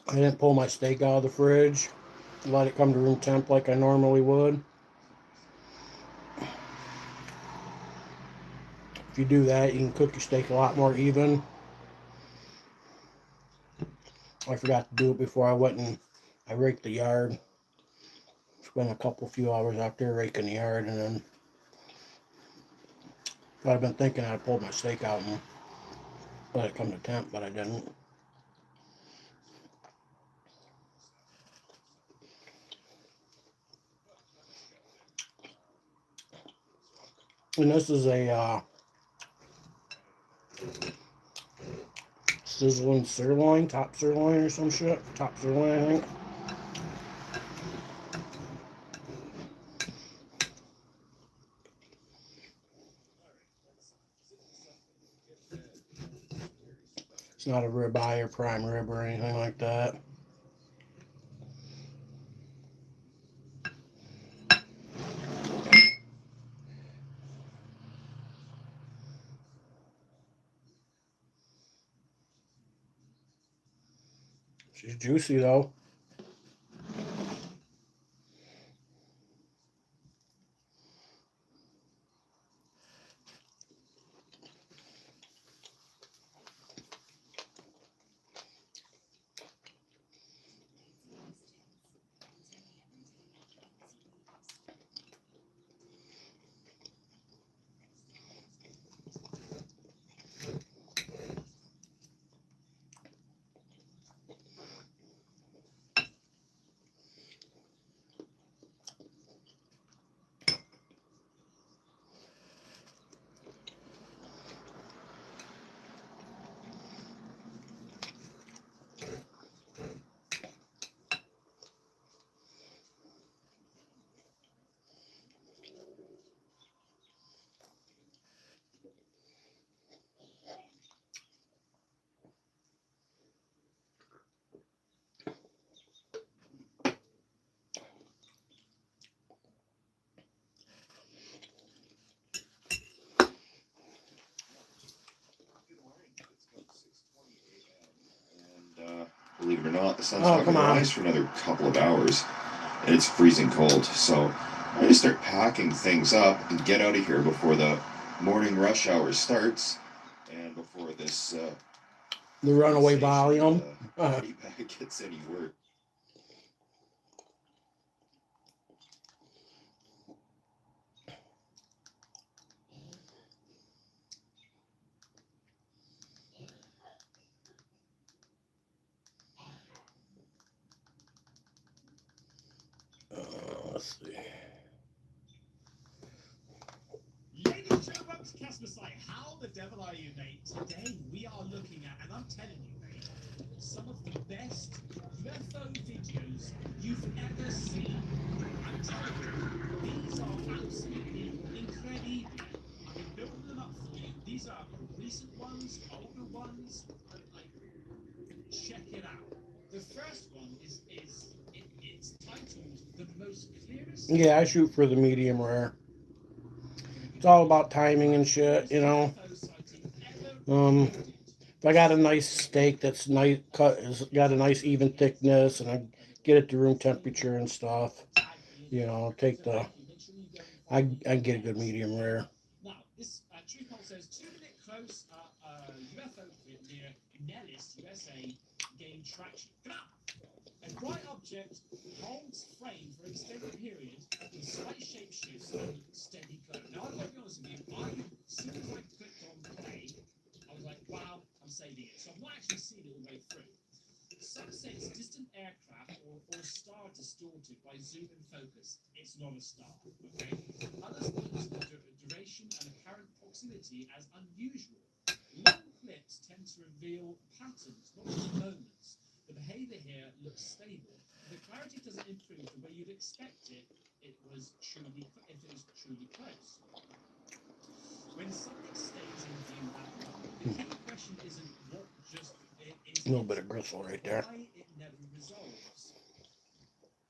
I didn't pull my steak out of the fridge, let it come to room temp like I normally would. If you do that, you can cook your steak a lot more even. I forgot to do it before I went and I raked the yard. Spent a few hours out there raking the yard, and then I've been thinking I'd pulled my steak out and let it come to temp, but I didn't. And this is a sizzling sirloin, top sirloin or some shit. Top sirloin, I think. It's not a ribeye or prime rib or anything like that. She's juicy though. Believe it or not, the sun's not going to rise for another couple of hours, and it's freezing cold. So I just start packing things up and get out of here before the morning rush hour starts, and before this The runaway volume. Gets any worse. Let's see. Ladies and gentlemen, customers say, how the devil are you, mate? Today we are looking at, and I'm telling you, mate, some of the best UFO videos you've ever seen. I'm telling you, these are absolutely incredible. I've been building them up for you. These are recent ones, older ones. Like, check it out. The first one is it's titled The Most Clearest. Yeah, I shoot for the medium rare. It's all about timing and shit, you know. If I got a nice steak that's nice cut, has got a nice even thickness, and I get it to room temperature and stuff, you know, I get a good medium rare. Now, this true call says 2-minute close UFO clip near Nellis, USA, gained traction. A bright object holds frame for an extended period with slight shape shifts and steady glow. Now, I've got to be honest with you, as soon as I clicked on play, I was like, wow, I'm saving it. So I've not actually seen it all the way through. Some say it's a distant aircraft or a star distorted by zoom and focus. It's not a star, okay? Others note the duration and apparent proximity as unusual. Long clips tend to reveal patterns, not just moments. The behavior here looks stable. The clarity doesn't improve the way you'd expect it. If it was truly close. When something stays in view at night, the key question isn't what just is A little bit of bristle right there. why it never resolves.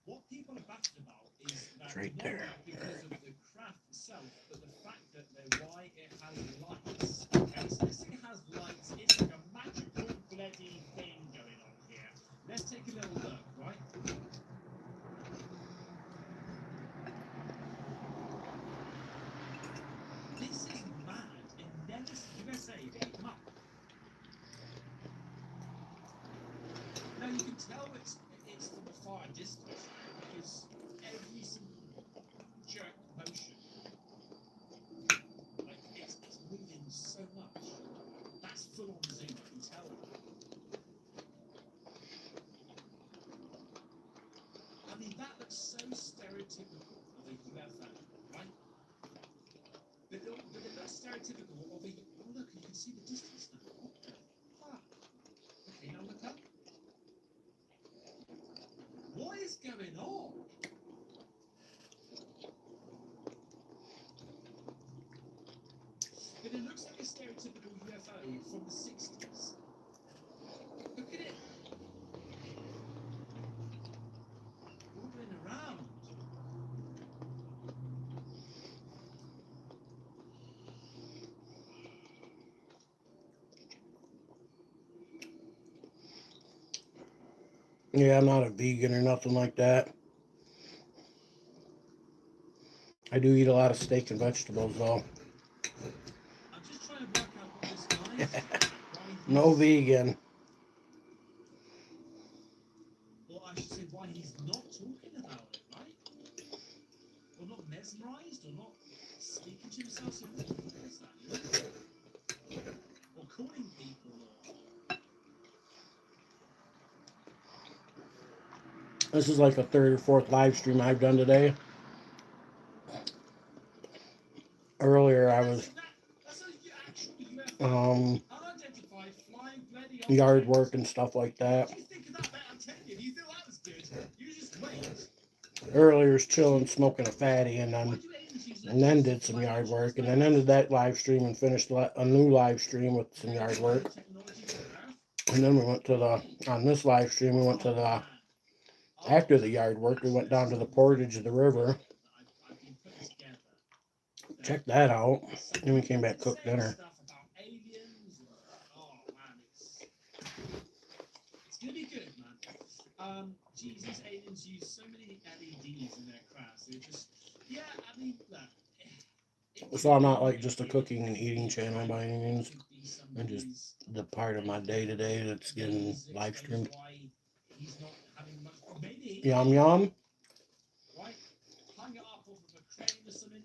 What people are baffled about is that It's right not there. because of the craft itself, but the fact that why it has lights. Okay, so this thing has lights. It's like a magical bloody thing going on here. Let's take a little look, right? This is mad. In Nellis, USA, BigMike. Now you can tell it's from a far distance because every single jerk motion, like it's moving so much. That's full on zoom. I can tell that. I mean, that looks so stereotypical of a UFO, right? But it looks stereotypical of a. Oh look, you can see the distance now. What the fuck? Okay, now look up. What is going on? But it looks like a stereotypical UFO from the 60s. Look at it. Moving around. Yeah, I'm not a vegan or nothing like that. I do eat a lot of steak and vegetables, though. I'm just trying to work out what this guy's why No he's, vegan. or I should say why he's not talking about it, right? Or not mesmerized, or not speaking to himself. So what is that? You know? Or calling people, or This is like a third or fourth live stream I've done today. Earlier, I was that's an actual UFO. Unidentified flying bloody yard object. work and stuff like that. What do you think of that, mate? I'm telling you, if you thought that was good, you just wait. Earlier, was chilling, smoking a fatty, and Why then do aliens use did some yard work, and then ended that live stream and finished a new live stream with some yard work. technology for Earth? And then we went to on this live stream, we went to the, after the yard work, we went down to the portage of the river. I've been putting together. Checked that out. Then we came back, cooked dinner. Stuff about aliens and, oh man, it's gonna be good, man. Geez, these aliens use so many LEDs in their crafts. They're just, yeah, I mean, look. So I'm not like just a cooking and eating channel by any means. I'm just the part of my day-to-day that's getting live streamed. Yum yum. Right? Hang it up off of a crane or something.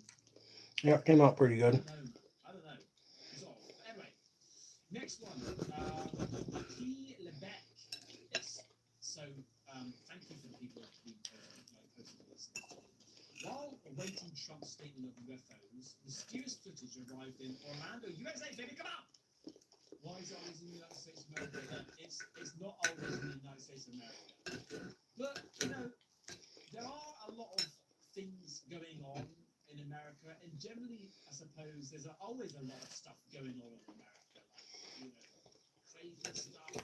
Yeah, it came out pretty good. I don't know. It's off. Anyway, next one. Key Lebec. Yes. So, thank you for the people that have been posting this. While awaiting Trump's statement of UFOs, mysterious footage arrived in Orlando, USA. Baby, come on! Why is it always in the United States of America? It's not always in the United States of America. But, you know, there are a lot of things going on in America, and generally, I suppose, there's always a lot of stuff going on in America, like, you know, crazy stuff,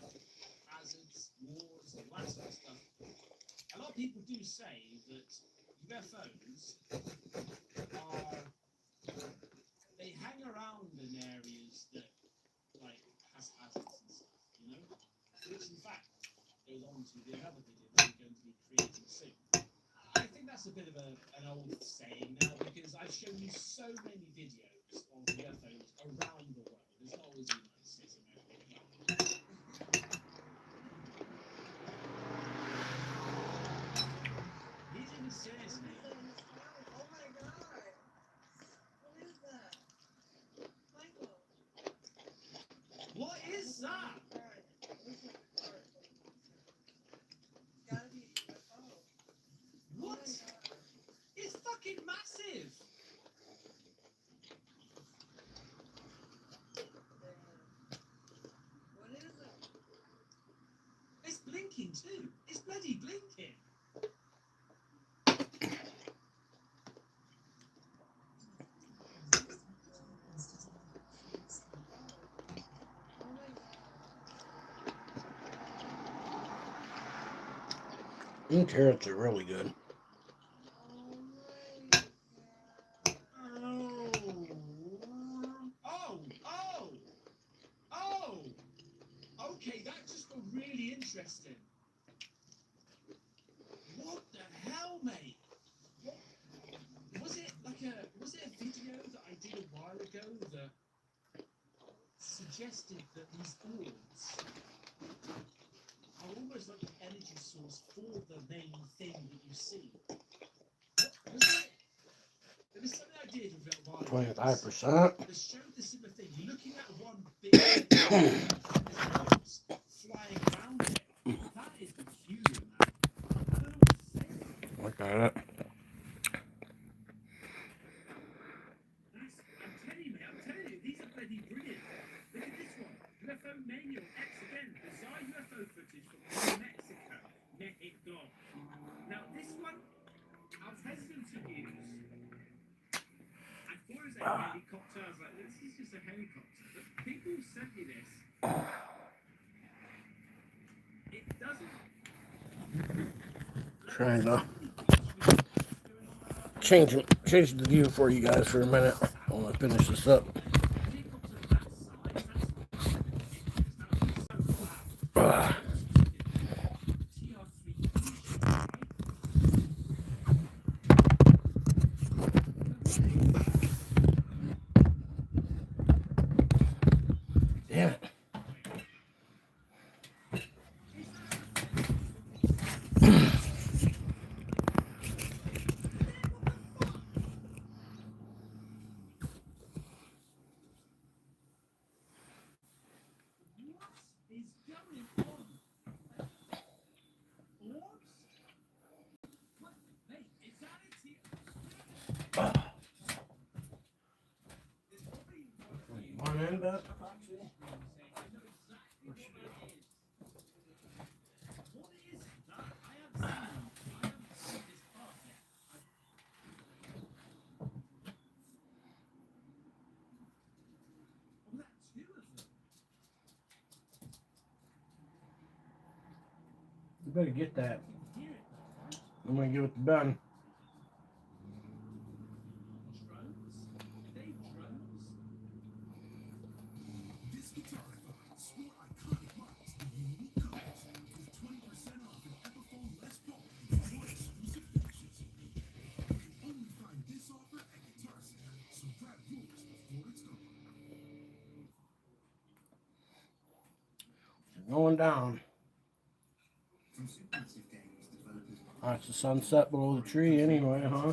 hazards, wars, all that sort of stuff. A lot of people do say that UFOs they hang around in areas that, like, has hazards and stuff, you know? Which, in fact, goes on to the other video that we're going to be creating soon. I think that's a bit of an old saying now, because I've shown you so many videos of UFOs around the world. There's not always the United States of America. He didn't even say his name. Oh my god. What is that? Michael. What is that? Gotta be a UFO. What? It's fucking massive. What is it? It's blinking too. It's bloody blinking. Oh my god. And carrots are really good. Oh, oh! Okay, that just got really interesting. What the hell, mate? What? Was it a video that I did a while ago that suggested that these orbs are almost like an energy source for the main thing that you see? What was it? There was something I did with it a while ago. 25%. That showed the similar thing. You're looking at one big and there's orbs flying around it. That is peculiar, man. I don't know what to say. Look at it. I'm telling you, these are bloody brilliant. Look at this one. UFO manual X again. Bizarre UFO footage from Mexico. Mexico. Now this one, I was hesitant to use. I thought it was a helicopter. I was like, this is just a helicopter. But people sent me this. It doesn't. Trying to change the view for you guys for a minute while I finish this up. Damn it. One end up. You better get that. I'm gonna give it to Ben. Going down. That's the sunset below the tree anyway, huh?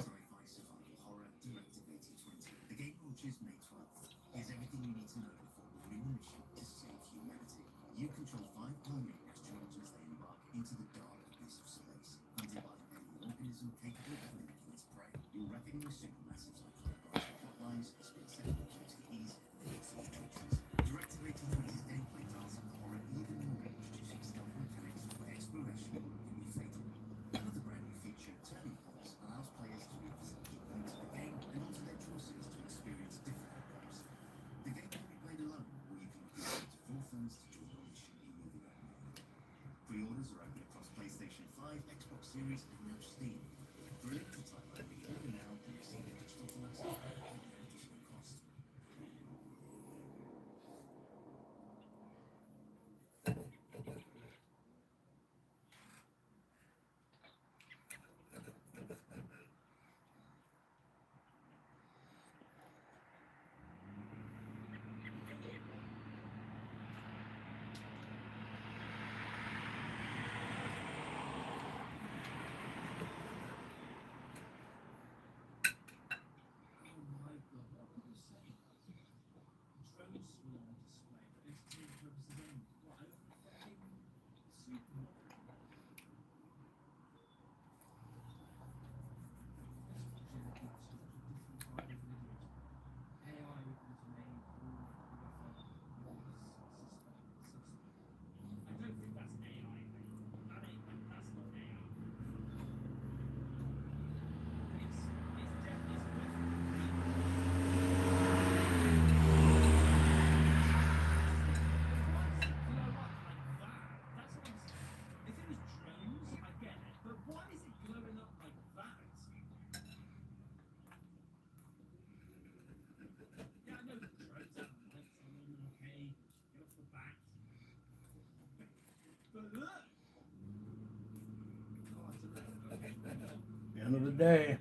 End of the day.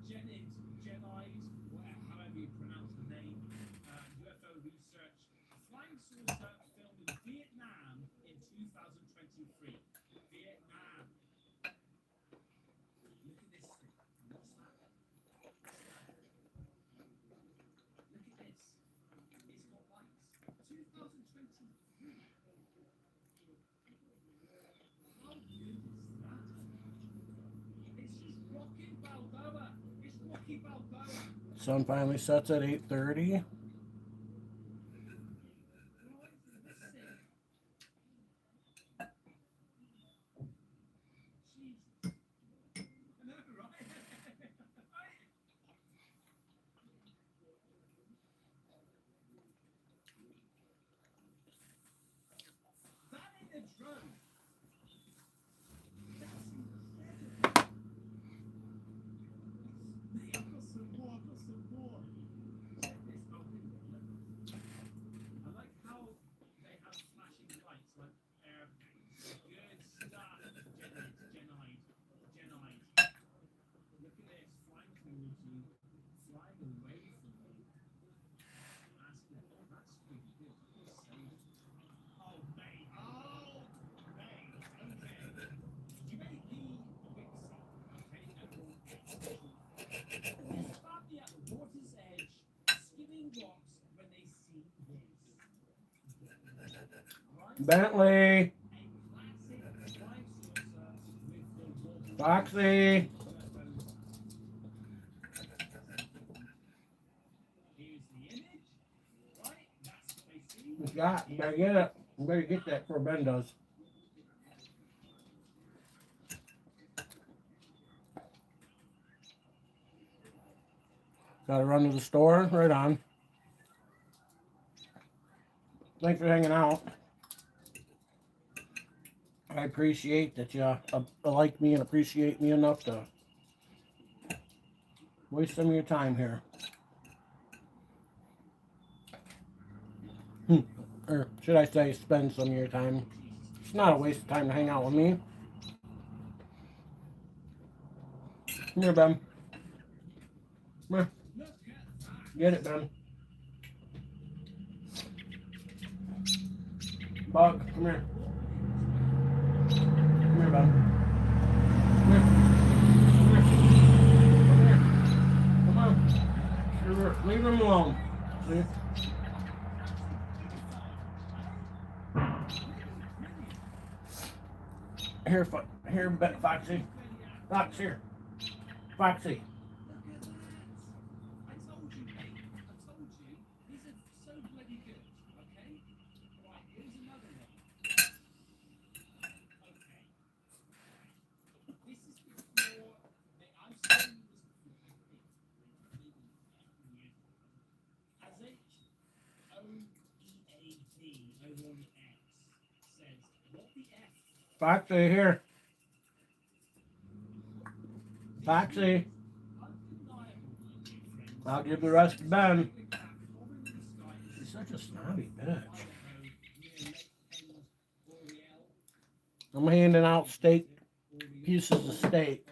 Genide, however you pronounce the name, UFO research, a flying saucer filmed in Vietnam in 2023. Vietnam. Look at this thing. What's that? Look at this. It's got lights. 2023. How good is that? It's just Rocky Balboa. It's Rocky Balboa. Sun finally sets at 8:30. That ain't a drone. That's incredible. Mate, I've got some more. Check this out. I like how they have flashing lights, like good stuff. Genide. Look at this, flying towards you, flying away from you. That's good. That's pretty good. Oh, mate. Okay. You made the Wixie, okay? This family at the water's edge, skimming rocks when they see this. Right? Bentley, A classic flying saucer with the water. Foxy. Here's the image, right? That's what they see. You better get it. You better get that before Ben does. Gotta run to the store. Right on. Thanks for hanging out. I appreciate that you like me and appreciate me enough to waste some of your time here. Or should I say spend some of your time. It's not a waste of time to hang out with me. Come here, Ben. Come here. Get it, Ben. Bug, come here. Come here, Ben. Come here. Come on. Leave him alone. See? Here, Foxy. Fox, here. Foxy. Look at that. I told you, mate. These are so bloody good, okay? Right, here's another one. Okay. This is before, I've seen this before, as H-O-E-A-D over on the X says, what the F? Foxy, here. Foxy. I'll give the rest to Ben. She's such a snobby bitch. I'm handing out pieces of steak.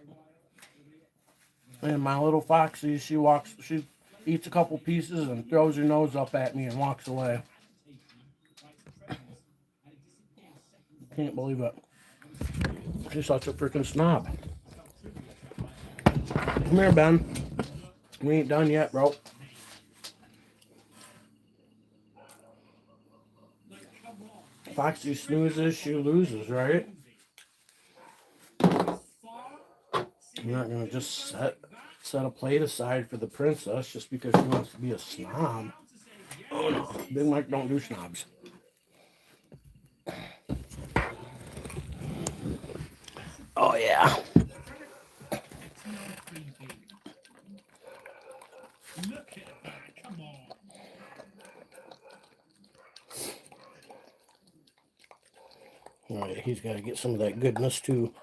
And my little Foxy, she eats a couple pieces and throws her nose up at me and walks away. Can't believe it. She's such a freaking snob. Come here, Ben. We ain't done yet, bro. Foxy snoozes, she loses, right? I'm not gonna just set a plate aside for the princess just because she wants to be a snob. Oh no, Big Mike don't do snobs. Oh yeah. Look at that, come on. All right, he's got to get some of that goodness too.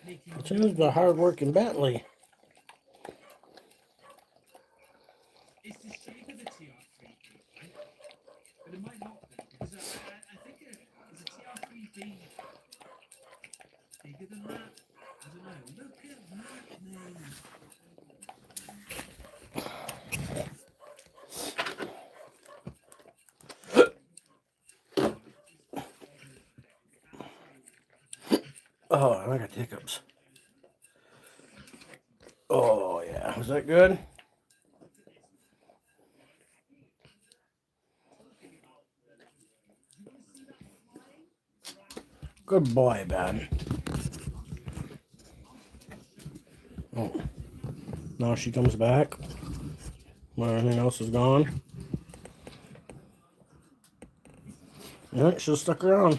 It seems the hard-working Bentley. It's the shape of the TR3, right? But it might not be, because I think it's a TR3B bigger than that. Oh, I got hiccups. Oh, yeah. Was that good? Good boy, Ben. Oh. Now she comes back when everything else is gone. Yeah, she'll stick around.